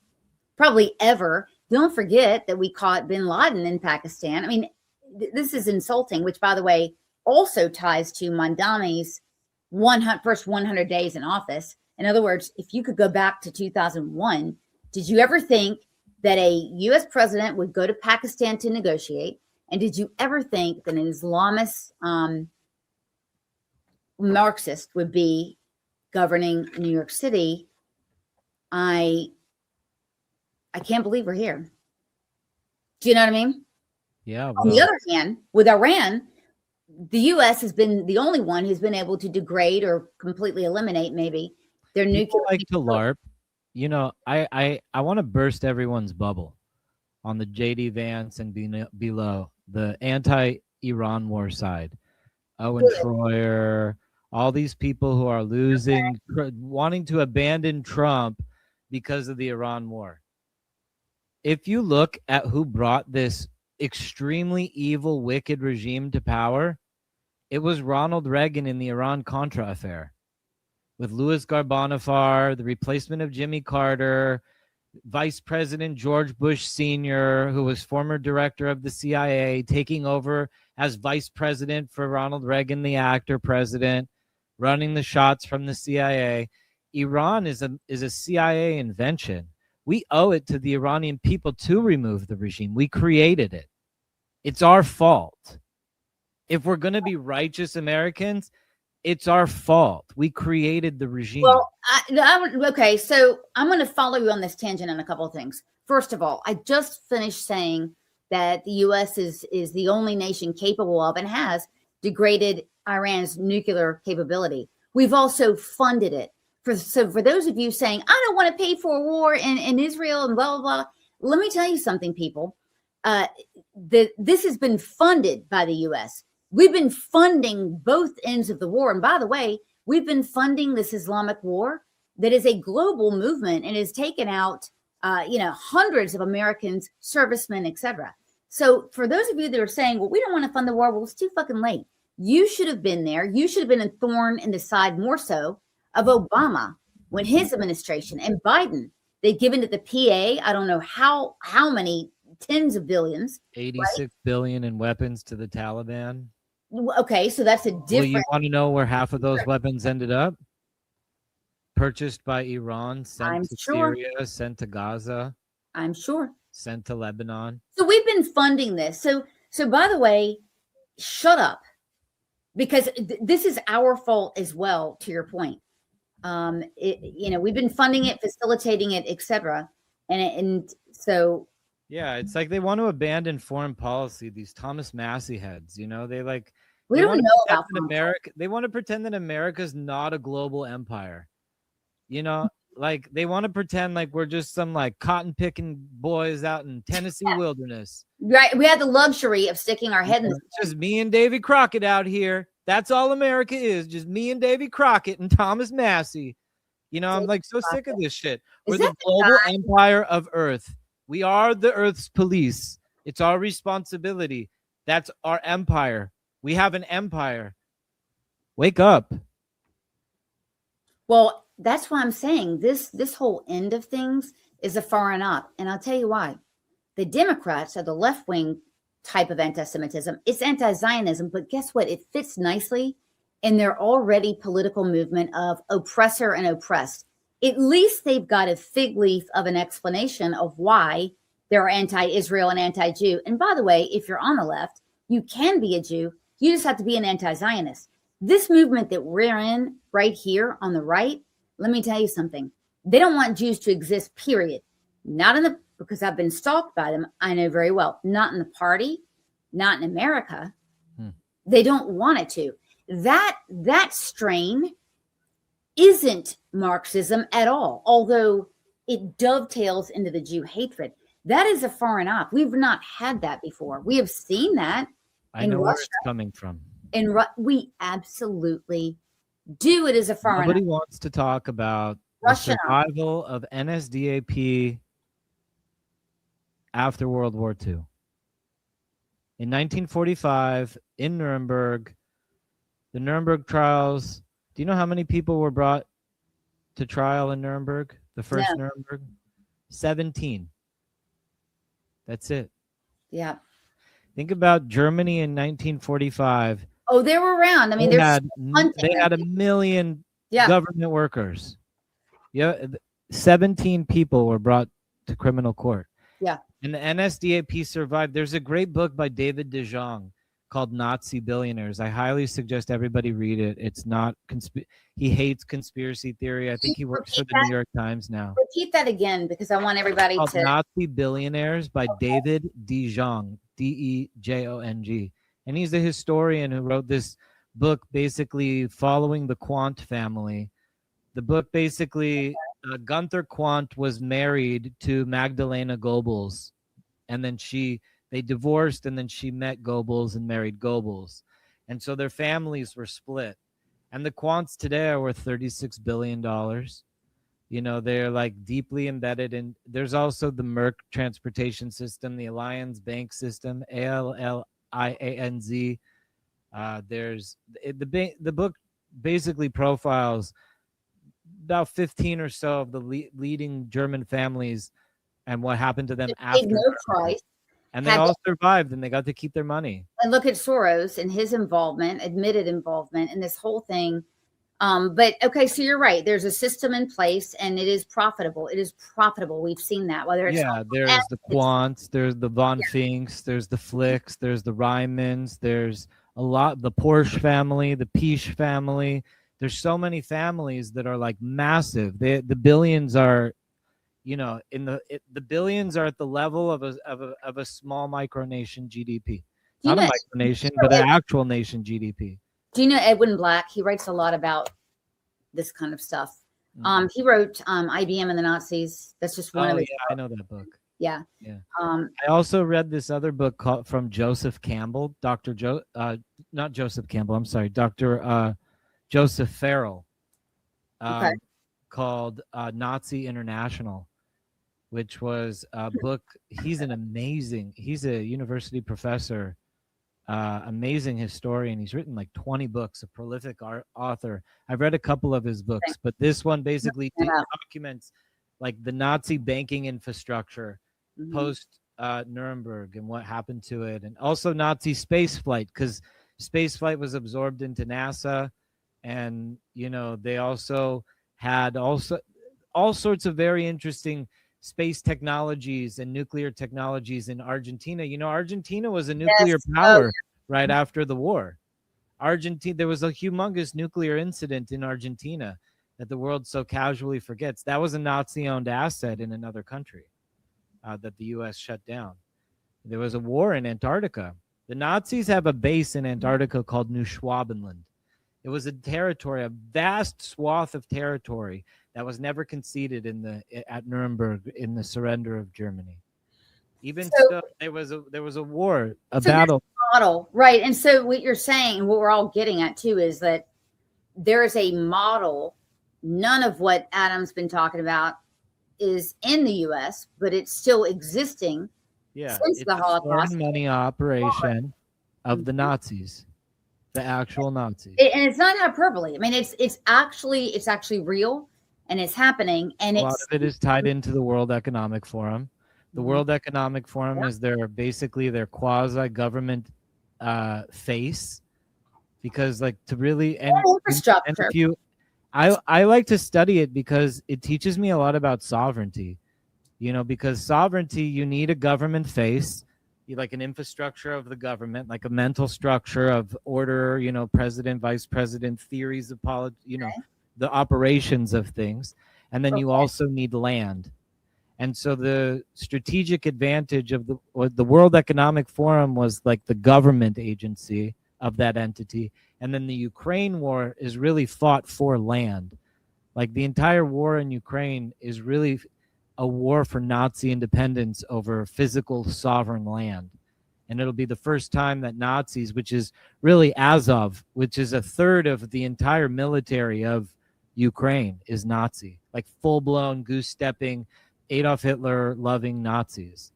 probably ever. Don't forget that we caught bin Laden in Pakistan. I mean, this is insulting, which, by the way, also ties to Mandami's first 100 days in office. In other words, if you could go back to 2001, did you ever think that a U.S. president would go to Pakistan to negotiate? And did you ever think that an Islamist Marxist would be governing New York City? I can't believe we're here. Do you know what I mean? Yeah. Well, on the other hand, with Iran, the U.S. has been the only one who's been able to degrade or completely eliminate maybe their nuclear. Like to LARP. I want to burst everyone's bubble on the JD Vance and below the anti-Iran war side. Owen Troyer, all these people who are wanting to abandon Trump because of the Iran war. If you look at who brought this extremely evil, wicked regime to power, it was Ronald Reagan in the Iran-Contra affair. With Louis Garbanafar, the replacement of Jimmy Carter, Vice President George Bush Sr., who was former director of the CIA, taking over as vice president for Ronald Reagan, the actor president, running the shots from the CIA. Iran is a CIA invention. We owe it to the Iranian people to remove the regime. We created it. It's our fault. If we're going to be righteous Americans, it's our fault. We created the regime. Well, okay, so I'm going to follow you on this tangent on a couple of things. First of all, I just finished saying that the U.S. is the only nation capable of and has degraded Iran's nuclear capability. We've also funded it. So for those of you saying, I don't want to pay for a war in Israel and blah, blah, blah, let me tell you something, people. This has been funded by the U.S. We've been funding both ends of the war. And by the way, we've been funding this Islamic war that is a global movement and has taken out, hundreds of Americans, servicemen, etc. So for those of you that are saying, well, we don't want to fund the war, well, it's too fucking late. You should have been there. You should have been a thorn in the side more so of Obama when his administration and Biden, they've given to the PA, I don't know how many tens of billions. 86 billion in weapons to the Taliban. Okay, so that's a different. Well, you want to know where half of those weapons ended up? Purchased by Iran, sent to Syria, sent to Gaza. I'm sure. Sent to Lebanon. So we've been funding this. So by the way, shut up. Because this is our fault as well, to your point. We've been funding it, facilitating it, etc. And so. Yeah, it's like they want to abandon foreign policy. These Thomas Massey heads, they We They don't want to know pretend about that America. They want to pretend that America's not a global empire. You know, like they want to pretend like we're just some like cotton picking boys out in Tennessee wilderness. Right. We had the luxury of sticking our head in the It's just me and Davy Crockett out here. That's all America is. Just me and Davy Crockett and Thomas Massey. You know, I'm like so sick of this shit. We're Is the that the global empire of Earth. We are the Earth's police. It's our responsibility. That's our empire. We have an empire. Wake up. Well, that's why I'm saying this whole end of things is a foreign op. And I'll tell you why. The Democrats are the left-wing type of anti-Semitism. It's anti-Zionism, but guess what? It fits nicely in their already political movement of oppressor and oppressed. At least they've got a fig leaf of an explanation of why they're anti-Israel and anti-Jew. And by the way, if you're on the left, you can be a Jew. You just have to be an anti-Zionist. This movement that we're in right here on the right, let me tell you something. They don't want Jews to exist, period. Not in the, because I've been stalked by them. I know very well. Not in the party, not in America. They don't want it to. That strain isn't Marxism at all, although it dovetails into the Jew hatred. That is a foreign op. We've not had that before. We have seen that. I know where it's coming from. And we absolutely do. It as a foreign. Nobody wants to talk about Russia. the survival of NSDAP after World War II. In 1945, in Nuremberg, the Nuremberg trials. Do you know how many people were brought to trial in Nuremberg? The first Nuremberg? 17. That's it. Yeah. Think about Germany in 1945. Oh, they were around. I mean, they had 1 million government workers. Yeah, 17 people were brought to criminal court. Yeah. And the NSDAP survived. There's a great book by David De Jong called Nazi Billionaires. I highly suggest everybody read it. It's not he hates conspiracy theory. I think he works for the New York Times now. Repeat that again because I want everybody to. Nazi Billionaires by David De Jong, Dejong. And he's a historian who wrote this book basically following the Quandt family. The book basically, Gunther Quandt was married to Magdalena Goebbels. And then they divorced, and then she met Goebbels and married Goebbels. And so their families were split. And the Quandts today are worth $36 billion. You know, they're like deeply embedded in. There's also the Merck transportation system, the Allianz bank system, ALLIANZ. There's the book basically profiles about 15 or so of the leading German families and what happened to them after. No price. And they all survived, and they got to keep their money. And look at Soros and his involvement, admitted involvement in this whole thing. But okay, so you're right. There's a system in place, and it is profitable. It is profitable. We've seen that. Whether it's there's the Quants, there's the Von Finks, there's the Flicks, there's the Rymans, there's a lot. The Porsche family, the Piche family. There's so many families that are like massive. The billions are. You know, the billions are at the level of a small micronation GDP. Not a micronation, but an actual nation GDP. Do you know Edwin Black? He writes a lot about this kind of stuff. He wrote IBM and the Nazis. That's just one of his books. I know that book. Yeah. I also read this other book from Joseph Campbell, Dr. Joseph Farrell, called Nazi International, which was a book. He's a university professor, amazing historian. He's written like 20 books, a prolific author. I've read a couple of his books, but this one basically documents like the Nazi banking infrastructure post Nuremberg and what happened to it. And also Nazi space flight, because space flight was absorbed into NASA. And, you know, they also had all sorts of very interesting space technologies and nuclear technologies in Argentina. You know, Argentina was a nuclear power right after the war. There was a humongous nuclear incident in Argentina that the world so casually forgets. That was a Nazi-owned asset in another country that the U.S. shut down. There was a war in Antarctica The Nazis have a base in Antarctica called New Schwabenland. It was a territory, a vast swath of territory that was never conceded at Nuremberg in the surrender of Germany. Even so, there was a war, a battle. Model, right? And so what you're saying, what we're all getting at too, is that there is a model. None of what Adam's been talking about is in the U.S., but it's still existing. Yeah, since the Holocaust. Foreign money operation of the Nazis, the actual Nazis, and it's not hyperbole. I mean, it's actually real, and it's happening. And a lot of it is tied into the World Economic Forum. The World Economic Forum is basically their quasi-government face, because like to really and infrastructure. I like to study it because it teaches me a lot about sovereignty. Because sovereignty, you need a government face, like an infrastructure of the government, like a mental structure of order, president, vice president, theories of the operations of things. And then you also need land. And so the strategic advantage of the World Economic Forum was like the government agency of that entity. And then the Ukraine war is really fought for land. Like the entire war in Ukraine is really a war for Nazi independence over physical sovereign land. And it'll be the first time that Nazis, which is really Azov, which is a third of the entire military of Ukraine, is Nazi, like full-blown goose-stepping, Adolf Hitler loving Nazis.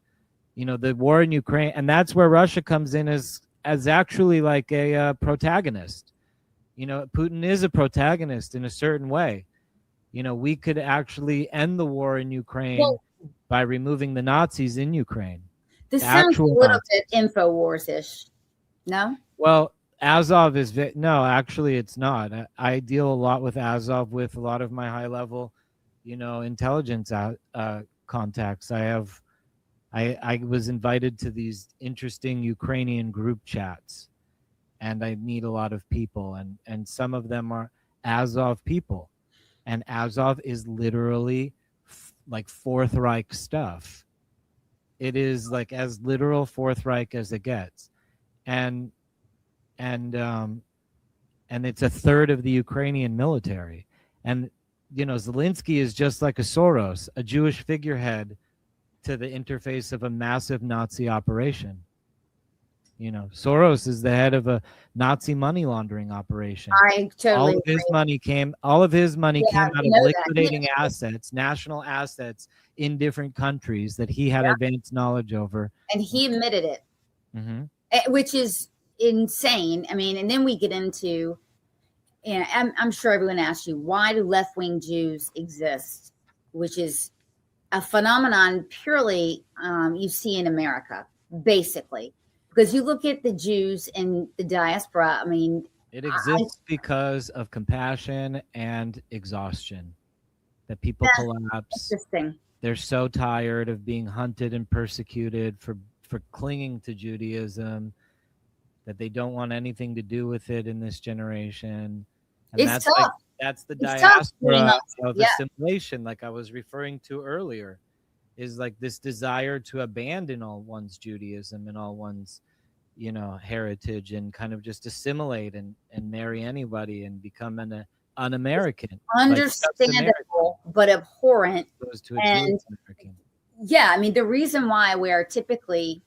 The war in Ukraine, and that's where Russia comes in as actually like a protagonist. Putin is a protagonist in a certain way. We could actually end the war in Ukraine by removing the Nazis in Ukraine. This sounds a little bit InfoWars-ish. No? Well, Azov is no, actually it's not. I deal a lot with Azov with a lot of my high-level, intelligence contacts. I was invited to these interesting Ukrainian group chats, and I meet a lot of people, and some of them are Azov people. And Azov is literally like Fourth Reich stuff. It is like as literal Fourth Reich as it gets. And it's a third of the Ukrainian military. And, Zelensky is just like a Soros, a Jewish figurehead to the interface of a massive Nazi operation. Soros is the head of a Nazi money laundering operation. I totally agree. All of his money came out of liquidating assets, national assets in different countries that he had advanced knowledge over. And he admitted it, which is insane. I mean, and then we get into, I'm sure everyone asks you, why do left-wing Jews exist? Which is a phenomenon purely you see in America, basically. Because you look at the Jews in the diaspora, I mean... It exists because of compassion and exhaustion. That people collapse. Interesting. They're so tired of being hunted and persecuted for clinging to Judaism that they don't want anything to do with it in this generation. And it's tough. That's the diaspora of assimilation, like I was referring to earlier. Is like this desire to abandon all one's Judaism and all one's, heritage and kind of just assimilate and marry anybody and become an American. Understandable, but abhorrent. And I mean, the reason why we are typically,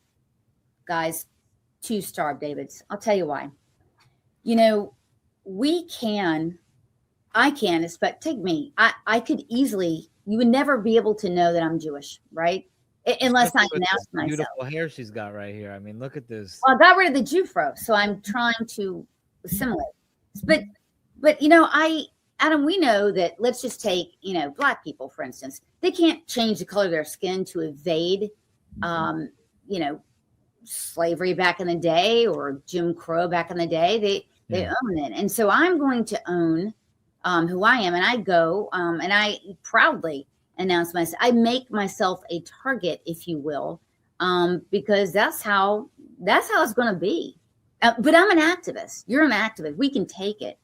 guys, 2-star Davids, I'll tell you why. I can, but take me. I could easily... You would never be able to know that I'm Jewish, right? Unless I announce myself. Beautiful hair she's got right here. I mean, look at this. Well, I got rid of the Jew fro, so I'm trying to assimilate. But Adam, we know that. Let's just take Black people, for instance. They can't change the color of their skin to evade, slavery back in the day or Jim Crow back in the day. They own it, and so I'm going to own. Who I am, and I go and I proudly announce myself. I make myself a target, if you will, because that's how it's going to be. But I'm an activist. You're an activist. We can take it,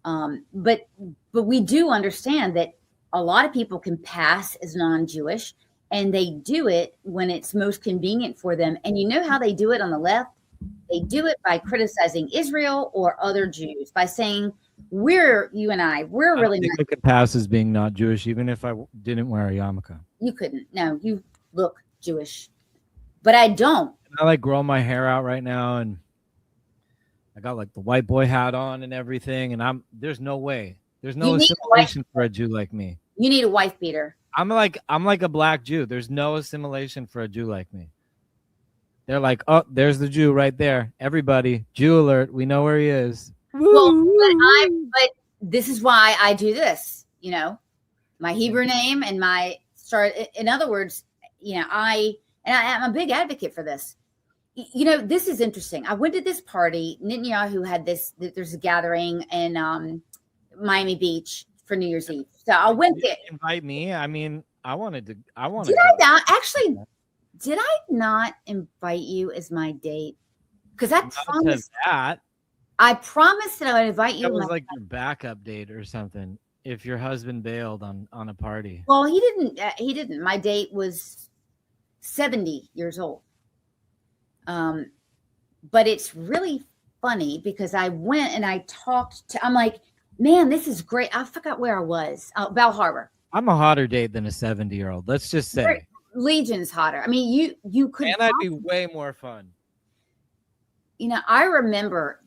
but we do understand that a lot of people can pass as non-Jewish, and they do it when it's most convenient for them. And you know how they do it on the left? They do it by criticizing Israel or other Jews, by saying, you and I, we're I really don't think not. I could pass as being not Jewish, even if I didn't wear a yarmulke. You couldn't. No, you look Jewish. But I don't. I like grow my hair out right now, and I got like the white boy hat on and everything, and there's no way. There's no assimilation for a Jew like me. You need a wife beater. I'm like a black Jew. There's no assimilation for a Jew like me. They're like, oh, there's the Jew right there. Everybody, Jew alert. We know where he is. Well, but this is why I do this. You know, my Hebrew name and my start. In other words, you know, I'm a big advocate for this. You know, this is interesting. I went to this party. Netanyahu had there's a gathering in Miami Beach for New Year's Eve. So I went there. Invite me. I mean, I wanted. Did I not actually? Did I not invite you as my date? Because I promised that. I promised that I would invite you. That was like your backup date or something. If your husband bailed on a party. Well, he didn't. He didn't. My date was 70 years old. But it's really funny because I went and I talked to. I'm like, man, this is great. I forgot where I was. Bell Harbor. I'm a hotter date than a 70-year-old. Let's just say. Legion's hotter. I mean, you could. And that'd be way more fun. You know, I remember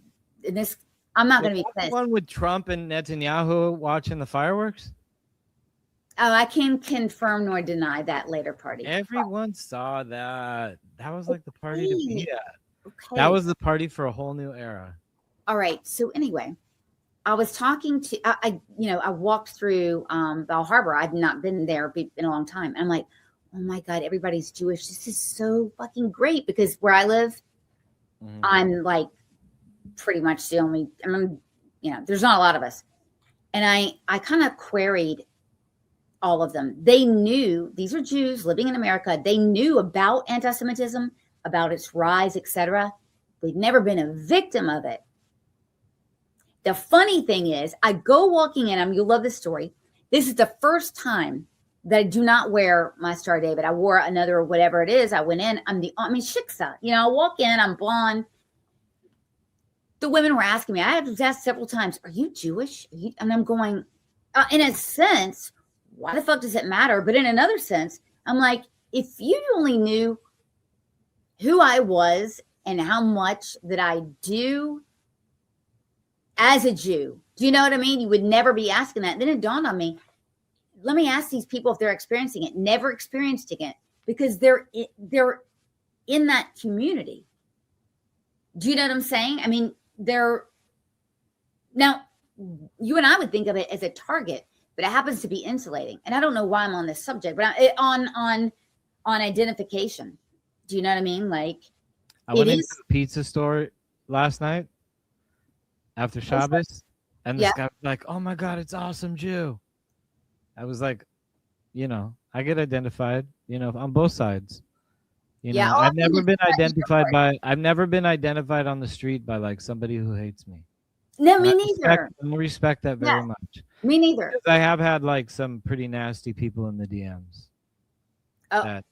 this. I'm not going to be pissed. One with Trump and Netanyahu watching the fireworks. Oh, I can confirm nor deny that later party. Everyone saw that. That was like the party to be at. Okay. That was the party for a whole new era. All right. So anyway, I was talking to I walked through Bell Harbor. I've not been there in a long time. And I'm like, oh my God, everybody's Jewish. This is so fucking great because where I live, I'm like pretty much the only, there's not a lot of us. And I kind of queried all of them. They knew these are Jews living in America. They knew about anti-Semitism, about its rise, etc. They'd never been a victim of it. The funny thing is, I go walking in, you'll love this story. This is the first time that I do not wear my Star David. I wore another, whatever it is. I went in, shiksa. I walk in, I'm blonde. The women were asking me, I have asked several times, are you Jewish? And I'm going, in a sense, why the fuck does it matter? But in another sense, I'm like, if you only knew who I was and how much that I do as a Jew, do you know what I mean? You would never be asking that. Then it dawned on me, let me ask these people if they're experiencing it. Never experienced it because they're in that community. Do you know what I'm saying? I mean, now you and I would think of it as a target, but it happens to be insulating. And I don't know why I'm on this subject, but on identification. Do you know what I mean? Like, I went into the pizza store last night after Shabbos, and this guy was like, "Oh my God, it's awesome, Jew." I was like, I get identified, on both sides. I've never been identified on the street by like somebody who hates me. No, me neither. I respect that very much. Me neither. Because I have had like some pretty nasty people in the DMs that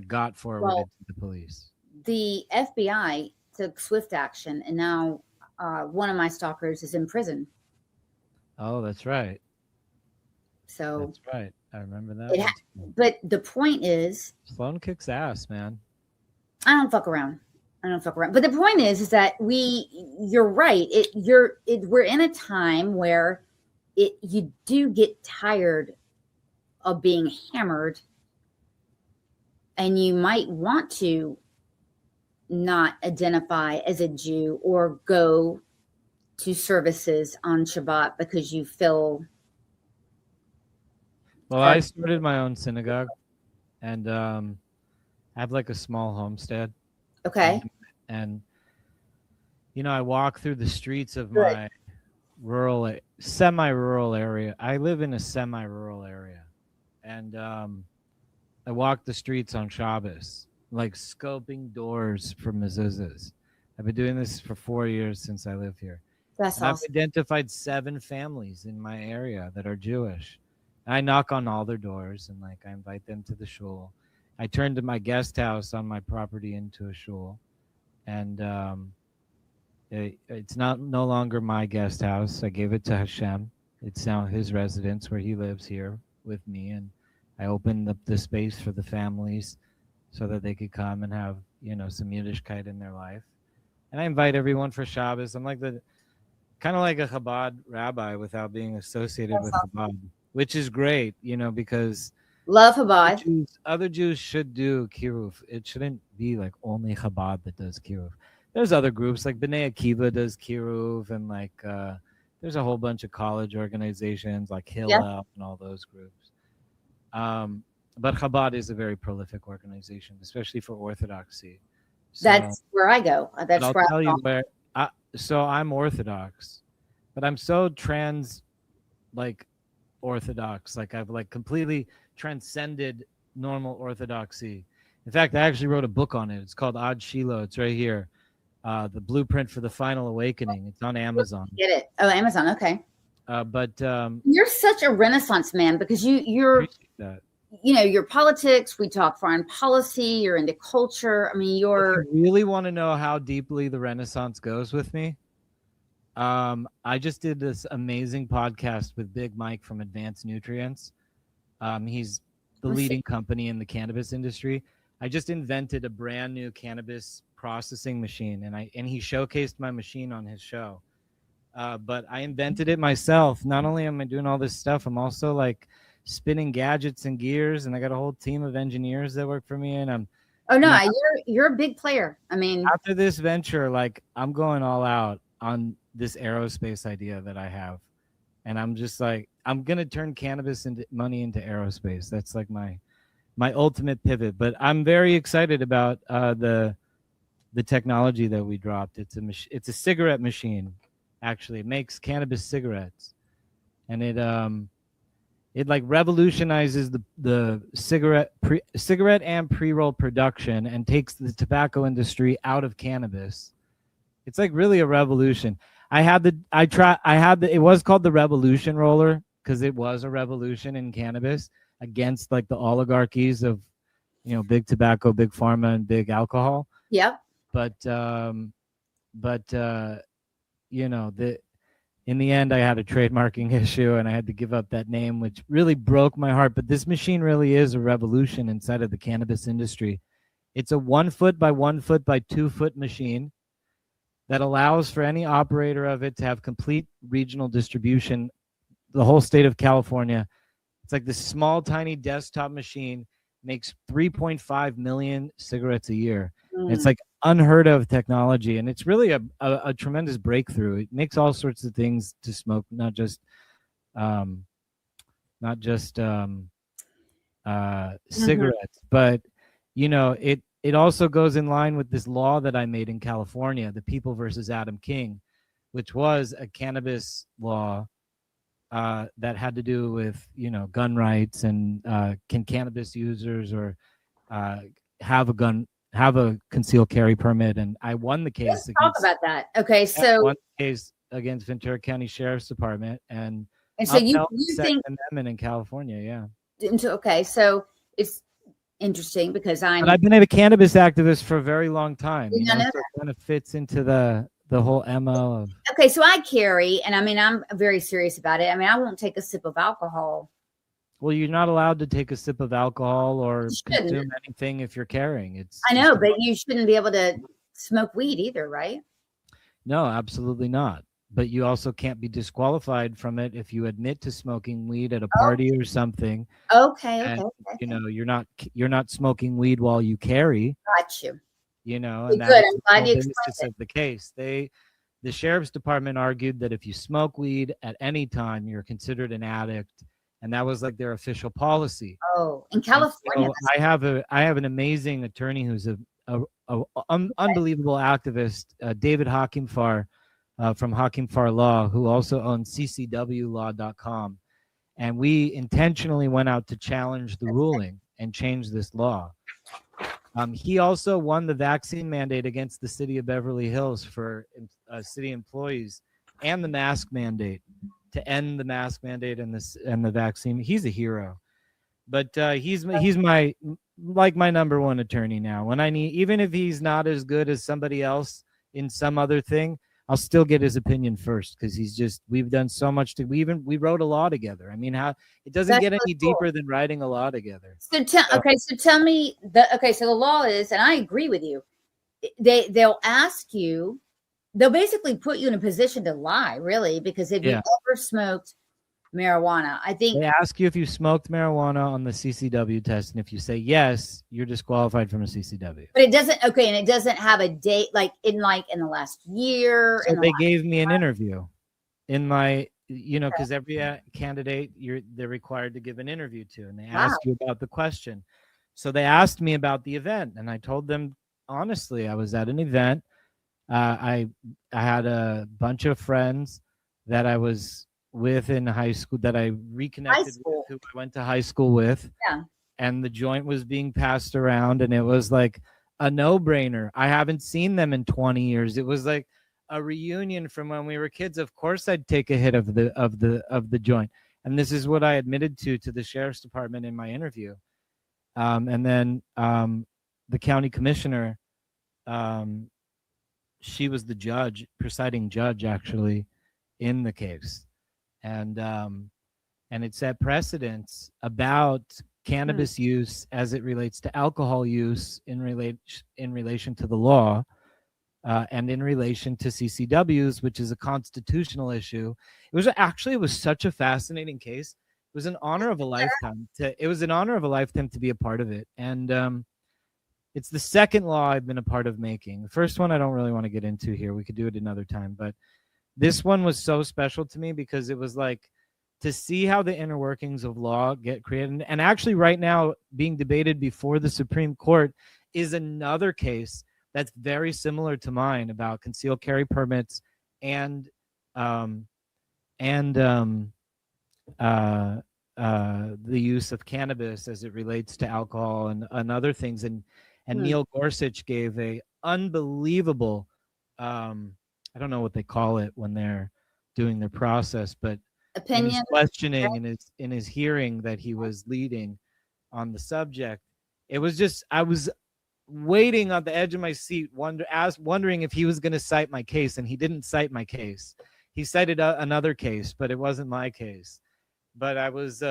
got forwarded to the police. The FBI took swift action, and now one of my stalkers is in prison. Oh, that's right. So that's right. I remember that. But the point is, Sloan kicks ass, man. I don't fuck around. But the point is that you're right. We're in a time where you do get tired of being hammered, and you might want to not identify as a Jew or go to services on Shabbat because you feel. Well, I started my own synagogue, and I have like a small homestead. Okay. And I walk through the streets of my semi-rural area. I live in a semi-rural area, and I walk the streets on Shabbos, like scoping doors for mezuzahs. I've been doing this for 4 years since I live here. That's awesome. I've identified 7 families in my area that are Jewish. I knock on all their doors and I invite them to the shul. I turned my guest house on my property into a shul. and it's no longer my guest house. I gave it to Hashem. It's now his residence where he lives here with me, and I opened up the space for the families so that they could come and have, some Yiddishkeit in their life. And I invite everyone for Shabbos. I'm like kind of like a Chabad rabbi without being associated with Chabad, which is great, because love Chabad. Other Jews should do kiruv. It shouldn't be like only Chabad that does kiruv. There's other groups like B'nai Akiva does kiruv, and like there's a whole bunch of college organizations like Hillel and all those groups. But Chabad is a very prolific organization, especially for Orthodoxy. So, that's where I go. That's I'll where tell you where. So I'm Orthodox, but I'm so Orthodox. Like I've completely transcended normal Orthodoxy. In fact, I actually wrote a book on it. It's called Ad Shiloh. It's right here. The Blueprint for the Final Awakening. It's on Amazon. Get it? Oh, Amazon. Okay. But you're such a Renaissance man because you're that. Your politics. We talk foreign policy. You're into culture. I mean, If you really want to know how deeply the Renaissance goes with me, I just did this amazing podcast with Big Mike from Advanced Nutrients. He's the leading company in the cannabis industry. I just invented a brand new cannabis processing machine, and he showcased my machine on his show. But I invented it myself. Not only am I doing all this stuff, I'm also spinning gadgets and gears, and I got a whole team of engineers that work for me, and I'm you're a big player. I mean, after this venture, I'm going all out on this aerospace idea that I have, and I'm just I'm gonna turn cannabis money into aerospace. That's my ultimate pivot. But I'm very excited about the technology that we dropped. It's a cigarette machine. Actually, it makes cannabis cigarettes, and it revolutionizes the cigarette and pre-roll production and takes the tobacco industry out of cannabis. It's really a revolution. It was called the Revolution Roller because it was a revolution in cannabis against the oligarchies of, big tobacco, big pharma, and big alcohol. Yep. In the end, I had a trademarking issue and I had to give up that name, which really broke my heart. But this machine really is a revolution inside of the cannabis industry. It's a 1 foot by 1 foot by 2 foot machine that allows for any operator of it to have complete regional distribution, the whole state of California. It's like this small, tiny desktop machine makes 3.5 million cigarettes a year. Mm. It's unheard of technology, and it's really a tremendous breakthrough. It makes all sorts of things to smoke, not just cigarettes, but it also goes in line with this law that I made in California, the People versus Adam King, which was a cannabis law that had to do with gun rights and can cannabis users or have a concealed carry permit, and I won the case. Let's talk about that. Okay, so won the case against Ventura County Sheriff's Department, and so you think Amendment in California, yeah. Okay, so it's interesting because I've been a cannabis activist for a very long time. So it kind of fits into the whole MO of. Okay, so I carry, and I'm very serious about it. I won't take a sip of alcohol. Well, you're not allowed to take a sip of alcohol or consume anything if you're carrying. I know, but you shouldn't be able to smoke weed either, right? No, absolutely not. But you also can't be disqualified from it if you admit to smoking weed at a party or something. Okay. You're not smoking weed while you carry. Got you. And that's I'm glad you explained the case. The Sheriff's Department argued that if you smoke weed at any time, you're considered an addict. And that was their official policy. Oh, in California. So I have an amazing attorney who's a unbelievable activist, David Hakimfar from Hakimfar Law, who also owns ccwlaw.com. And we intentionally went out to challenge the ruling and change this law. He also won the vaccine mandate against the city of Beverly Hills for city employees and the mask mandate. To end the mask mandate and the vaccine. He's a hero. But he's my my number one attorney now. When I need, even if he's not as good as somebody else in some other thing, I'll still get his opinion first, because we've done so much we wrote a law together. I mean, how it doesn't get any deeper than writing a law together. So tell me so the law is, and I agree with you. They'll ask you, they'll basically put you in a position to lie, really, because if you ever smoked marijuana, I think they ask you if you smoked marijuana on the CCW test, and if you say yes, you're disqualified from a CCW. But it doesn't. Okay, and it doesn't have a date, like in the last year. So they gave me an interview in my, because every candidate they're required to give an interview to, and they ask you about the question. So they asked me about the event, and I told them honestly, I was at an event. I had a bunch of friends that I was with in high school, that I reconnected with, who I went to high school with. Yeah. And the joint was being passed around, and it was like a no-brainer. I haven't seen them in 20 years. It was like a reunion from when we were kids. Of course I'd take a hit of the joint. And this is what I admitted to the sheriff's department in my interview. And then the county commissioner, she was the presiding judge actually in the case. And it set precedents about cannabis use as it relates to alcohol use in relation to the law, and in relation to CCWs, which is a constitutional issue. It was such a fascinating case. It was an honor of a lifetime to be a part of it. And it's the second law I've been a part of making. The first one I don't really want to get into here. We could do it another time, but this one was so special to me because it was like to see how the inner workings of law get created. And actually right now being debated before the Supreme Court is another case that's very similar to mine about concealed carry permits and the use of cannabis as it relates to alcohol and other things. And Neil Gorsuch gave a unbelievable, I don't know what they call it when they're doing their process, but opinion, in his questioning, in his hearing that he was leading on the subject, it was just, I was waiting on the edge of my seat, wondering if he was going to cite my case, and he didn't cite my case. He cited another case, but it wasn't my case. But I was,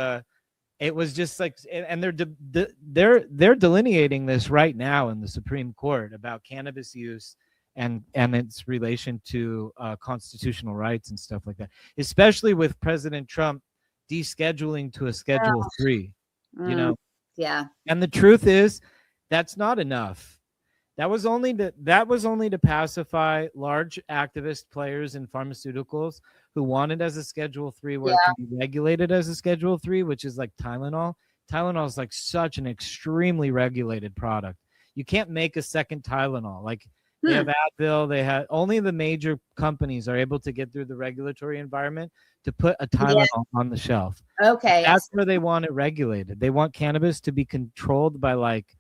it was just like, and they're delineating this right now in the Supreme Court about cannabis use and its relation to constitutional rights and stuff like that, especially with President Trump descheduling to a Schedule 3, Yeah. And the truth is, that's not enough. That was only to pacify large activist players in pharmaceuticals who wanted as a Schedule 3, where it can be regulated as a Schedule 3, which is like Tylenol. Tylenol is like such an extremely regulated product. You can't make a second Tylenol. Like they have Advil, only the major companies are able to get through the regulatory environment to put a Tylenol on the shelf. Okay. That's where they want it regulated. They want cannabis to be controlled by like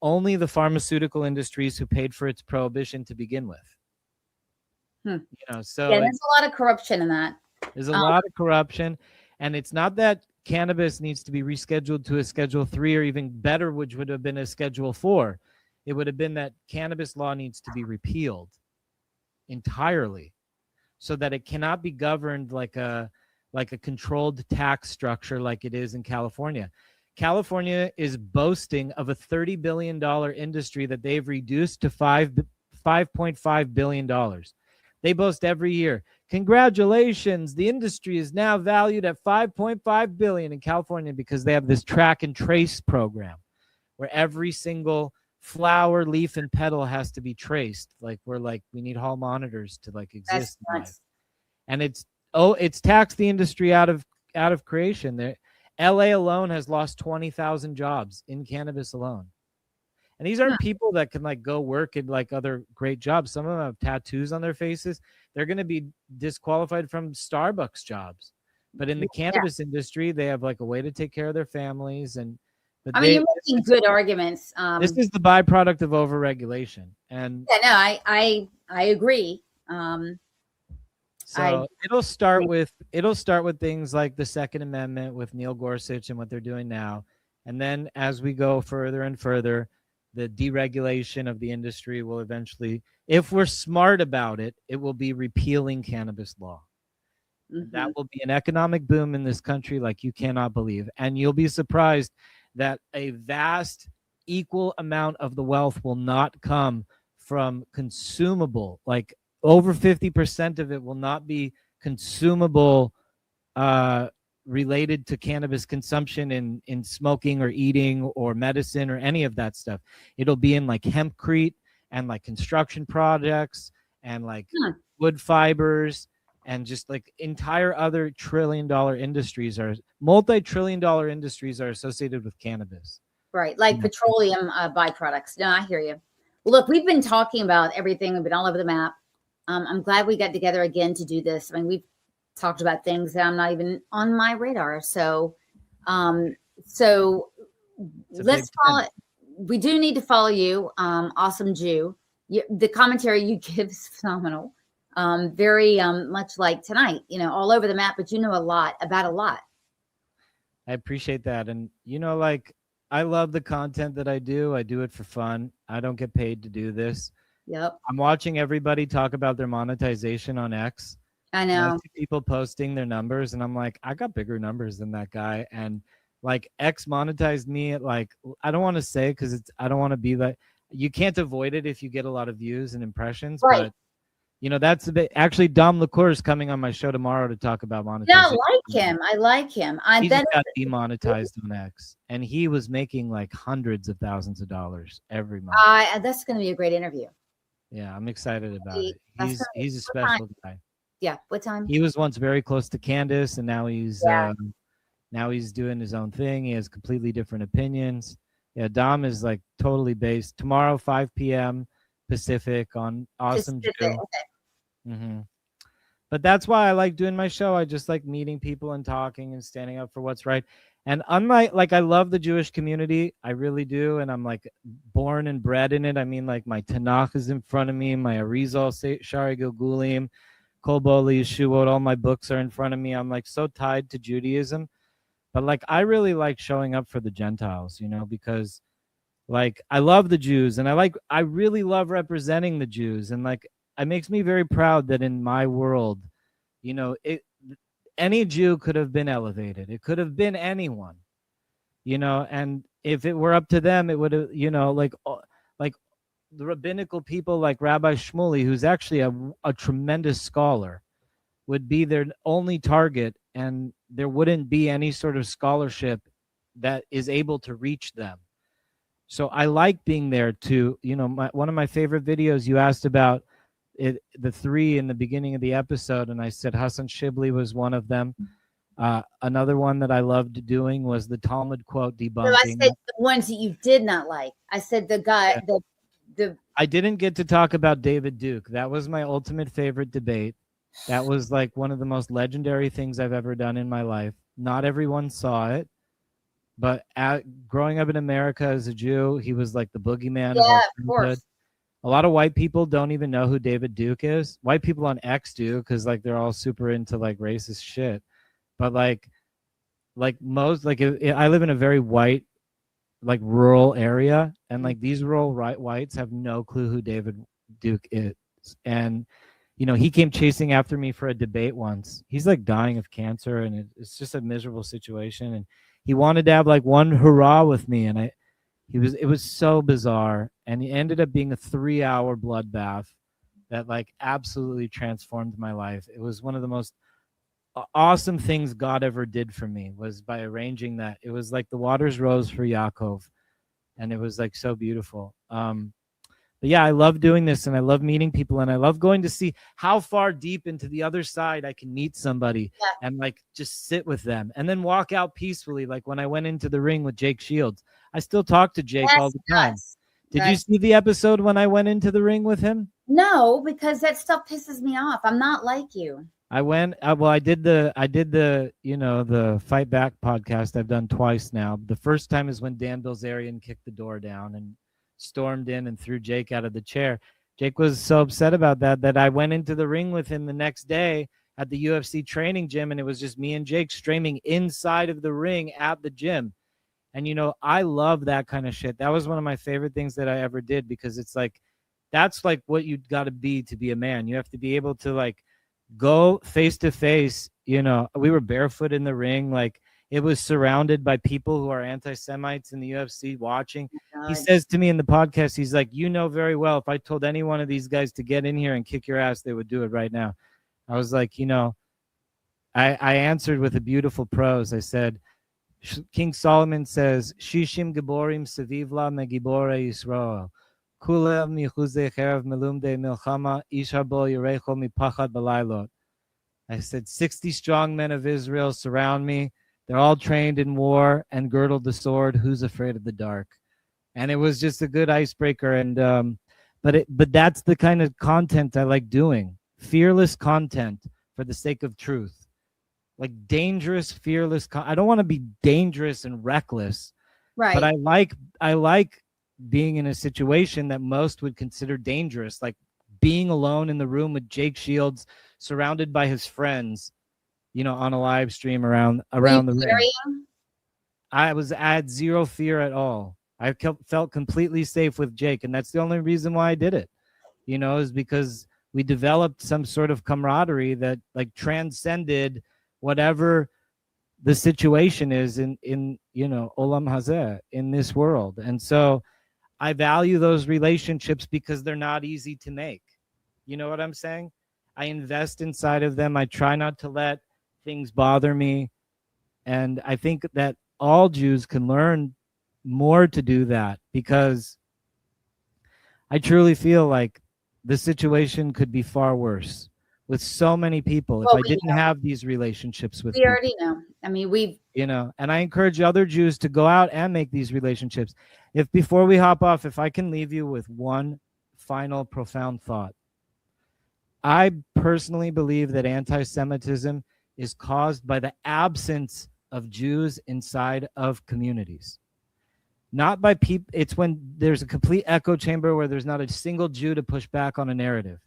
only the pharmaceutical industries who paid for its prohibition to begin with. So there's a lot of corruption in that. There's a lot of corruption, and it's not that cannabis needs to be rescheduled to a Schedule 3 or even better, which would have been a Schedule 4. It would have been that cannabis law needs to be repealed entirely so that it cannot be governed like a controlled tax structure like it is in California. California is boasting of a $30 billion industry that they've reduced to $5.5 billion. They boast every year, congratulations, the industry is now valued at $5.5 billion in California because they have this track and trace program where every single flower, leaf, and petal has to be traced. Like we need hall monitors to like exist. And it's taxed the industry out of creation. There, LA alone has lost 20,000 jobs in cannabis alone. And these aren't people that can like go work in like other great jobs. Some of them have tattoos on their faces. They're going to be disqualified from Starbucks jobs. But in the cannabis industry, they have like a way to take care of their families. And you're making good arguments. This is the byproduct of overregulation. And I agree. So it'll start with things like the Second Amendment with Neil Gorsuch and what they're doing now. And then as we go further and further, the deregulation of the industry will eventually, if we're smart about it, it will be repealing cannabis law. And that will be an economic boom in this country like you cannot believe. And you'll be surprised that a vast equal amount of the wealth will not come from consumable, like over 50% of it will not be consumable related to cannabis consumption in smoking or eating or medicine or any of that stuff. It'll be in like hempcrete and like construction projects and like wood fibers and just like entire other trillion-dollar industries are multi-trillion-dollar industries are associated with cannabis. Right, like petroleum byproducts. No, I hear you. Look, we've been talking about everything. We've been all over the map. I'm glad we got together again to do this. I mean, we've talked about things that I'm not even on my radar. So, let's follow it. We do need to follow you, Awesome Jew. The commentary you give is phenomenal. Very much like tonight, all over the map, but you know a lot about a lot. I appreciate that. And, like, I love the content that I do. I do it for fun. I don't get paid to do this. Yep. I'm watching everybody talk about their monetization on X. I know. I see people posting their numbers, and I'm like, I got bigger numbers than that guy. And like X monetized me at like, I don't want to say because I don't want to be like, you can't avoid it if you get a lot of views and impressions. Right. But that's a bit. Actually, Dom LaCour is coming on my show tomorrow to talk about monetization. Yeah, I like him. He just got demonetized on X, and he was making like hundreds of thousands of dollars every month. That's going to be a great interview. Yeah, I'm excited about it. He's a special guy. Yeah. What time? He was once very close to Candace, and now he's doing his own thing. He has completely different opinions. Yeah, Dom is like totally based tomorrow, 5 p.m. Pacific on Awesome Jew. Okay. But that's why I like doing my show. I just like meeting people and talking and standing up for what's right. And unlike, like, I love the Jewish community. I really do. And I'm like born and bred in it. I mean, like my Tanakh is in front of me. My Arizal, Shari Gilgulim, Kol Boli Yeshuot, all my books are in front of me. I'm like so tied to Judaism. But like, I really like showing up for the Gentiles, because like, I love the Jews and I really love representing the Jews. And like, it makes me very proud that in my world, any Jew could have been elevated. It could have been anyone, and if it were up to them, it would have, like the rabbinical people like Rabbi Shmuley, who's actually a tremendous scholar, would be their only target, and there wouldn't be any sort of scholarship that is able to reach them. So I like being there to, one of my favorite videos, you asked about it, the three in the beginning of the episode, and I said Hassan Shibli was one of them. Another one that I loved doing was the Talmud quote debunking. So I said the ones that you did not like. I said the guy, I didn't get to talk about David Duke. That was my ultimate favorite debate. That was like one of the most legendary things I've ever done in my life. Not everyone saw it, but growing up in America as a Jew, he was like the boogeyman. Yeah, of course. A lot of white people don't even know who David Duke is. White people on X do, because like they're all super into like racist shit. But like most, like I live in a very white, like rural area, and like these rural whites have no clue who David Duke is. And he came chasing after me for a debate once. He's like dying of cancer, and it's just a miserable situation. And he wanted to have like one hurrah with me, and it was so bizarre, and it ended up being a 3-hour bloodbath that like absolutely transformed my life. It was one of the most awesome things God ever did for me, was by arranging that. It was like the waters rose for Yaakov, and it was like so beautiful. But yeah, I love doing this, and I love meeting people, and I love going to see how far deep into the other side I can meet somebody and like just sit with them and then walk out peacefully. Like when I went into the ring with Jake Shields, I still talk to Jake all the time. Did you see the episode when I went into the ring with him? No, because that stuff pisses me off. I'm not like you. I did the the Fight Back podcast I've done twice now. The first time is when Dan Bilzerian kicked the door down and stormed in and threw Jake out of the chair. Jake was so upset about that I went into the ring with him the next day at the UFC training gym, and it was just me and Jake streaming inside of the ring at the gym. And, I love that kind of shit. That was one of my favorite things that I ever did, because it's like, that's like what you got to be a man. You have to be able to like go face to face. We were barefoot in the ring. Like, it was surrounded by people who are anti-Semites in the UFC watching. He says to me in the podcast, he's like, very well, if I told any one of these guys to get in here and kick your ass, they would do it right now. I was like, I answered with a beautiful prose. I said, King Solomon says, Shishim Giborim Sevivla Megibore Yisrael. Kula michuze cherev melumde milchama ishabo yerecho mipachad balailot. I said, 60 strong men of Israel surround me. They're all trained in war and girdled the sword. Who's afraid of the dark? And it was just a good icebreaker. And but that's the kind of content I like doing. Fearless content for the sake of truth. Like dangerous, fearless. I don't want to be dangerous and reckless. Right. But I like being in a situation that most would consider dangerous, like being alone in the room with Jake Shields, surrounded by his friends, on a live stream around the ring. I had zero fear at all. I felt completely safe with Jake, and that's the only reason why I did it. Is because we developed some sort of camaraderie that like transcended whatever the situation is in Olam Hazeh, in this world. And so I value those relationships because they're not easy to make. You know what I'm saying? I invest inside of them. I try not to let things bother me. And I think that all Jews can learn more to do that, because I truly feel like the situation could be far worse with so many people if I didn't have these relationships with people. We already know. I mean, and I encourage other Jews to go out and make these relationships. If before we hop off, if I can leave you with one final profound thought. I personally believe that anti-Semitism is caused by the absence of Jews inside of communities. Not by people. It's when there's a complete echo chamber where there's not a single Jew to push back on a narrative.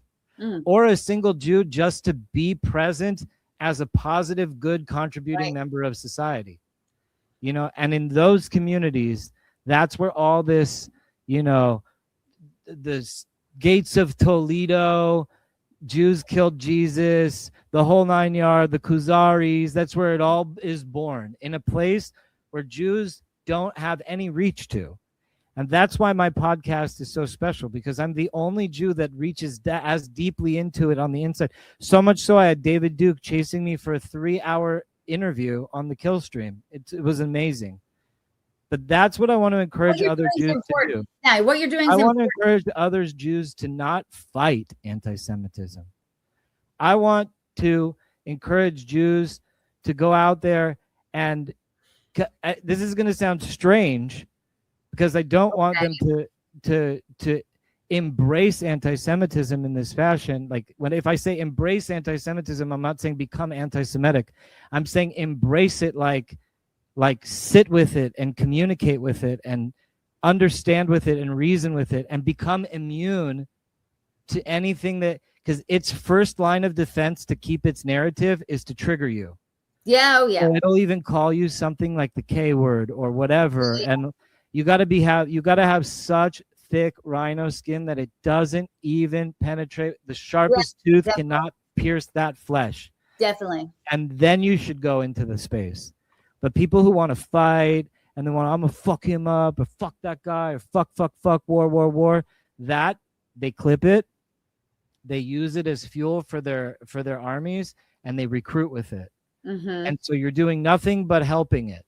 Or a single Jew just to be present as a positive, good, contributing member of society. And in those communities, that's where all this, the gates of Toledo, Jews killed Jesus, the whole 9 yards, the Khuzaris, that's where it all is born, in a place where Jews don't have any reach to. And that's why my podcast is so special, because I'm the only Jew that reaches as deeply into it on the inside. So much so I had David Duke chasing me for a 3-hour interview on the Kill Stream. It was amazing. But that's what I want to encourage other Jews to do. Yeah, what you're doing is I want to encourage other Jews to not fight anti-Semitism. I want to encourage Jews to go out there and this is going to sound strange, because I don't want them to embrace anti-Semitism in this fashion. Like if I say embrace anti-Semitism, I'm not saying become anti-Semitic. I'm saying embrace it, like sit with it and communicate with it and understand with it and reason with it and become immune to anything because its first line of defense to keep its narrative is to trigger you. Yeah, oh yeah. So it'll even call you something like the K word or whatever. And you got to have such thick rhino skin that it doesn't even penetrate. The sharpest tooth cannot pierce that flesh. Definitely. And then you should go into the space. But people who want to fight and they want, I'm going to fuck him up or fuck that guy or fuck, war, that they clip it. They use it as fuel for their armies and they recruit with it. Mm-hmm. And so you're doing nothing but helping it.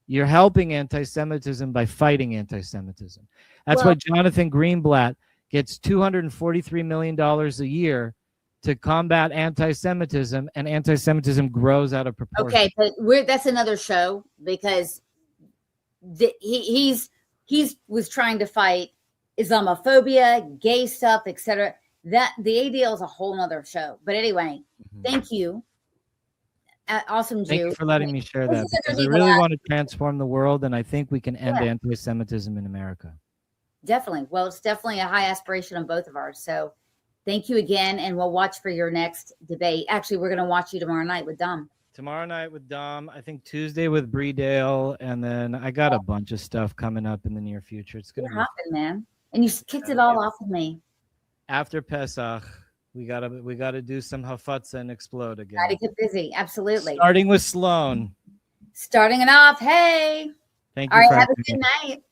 You're helping anti-Semitism by fighting anti-Semitism. That's why Jonathan Greenblatt gets $243 million a year to combat anti-Semitism, and anti-Semitism grows out of proportion. Okay, but that's another show, because he was trying to fight Islamophobia, gay stuff, etc. That the ADL is a whole nother show. But anyway, thank you. Awesome Jew. Thank you for letting me share that, because I really want to transform the world, and I think we can end anti-Semitism in America. Definitely. Well, it's definitely a high aspiration on both of ours. So thank you again, and we'll watch for your next debate. Actually, we're going to watch you tomorrow night with Dom. Tomorrow night with Dom. I think Tuesday with Breedale, and then I got a bunch of stuff coming up in the near future. It's gonna You're be hopping, man. And you kicked it all off with me. after Pesach. We gotta do some hafatza and explode again. Gotta get busy. Absolutely. Starting with Sloan. Starting it off. Hey. Thank you. All right. for Have a having good me. night.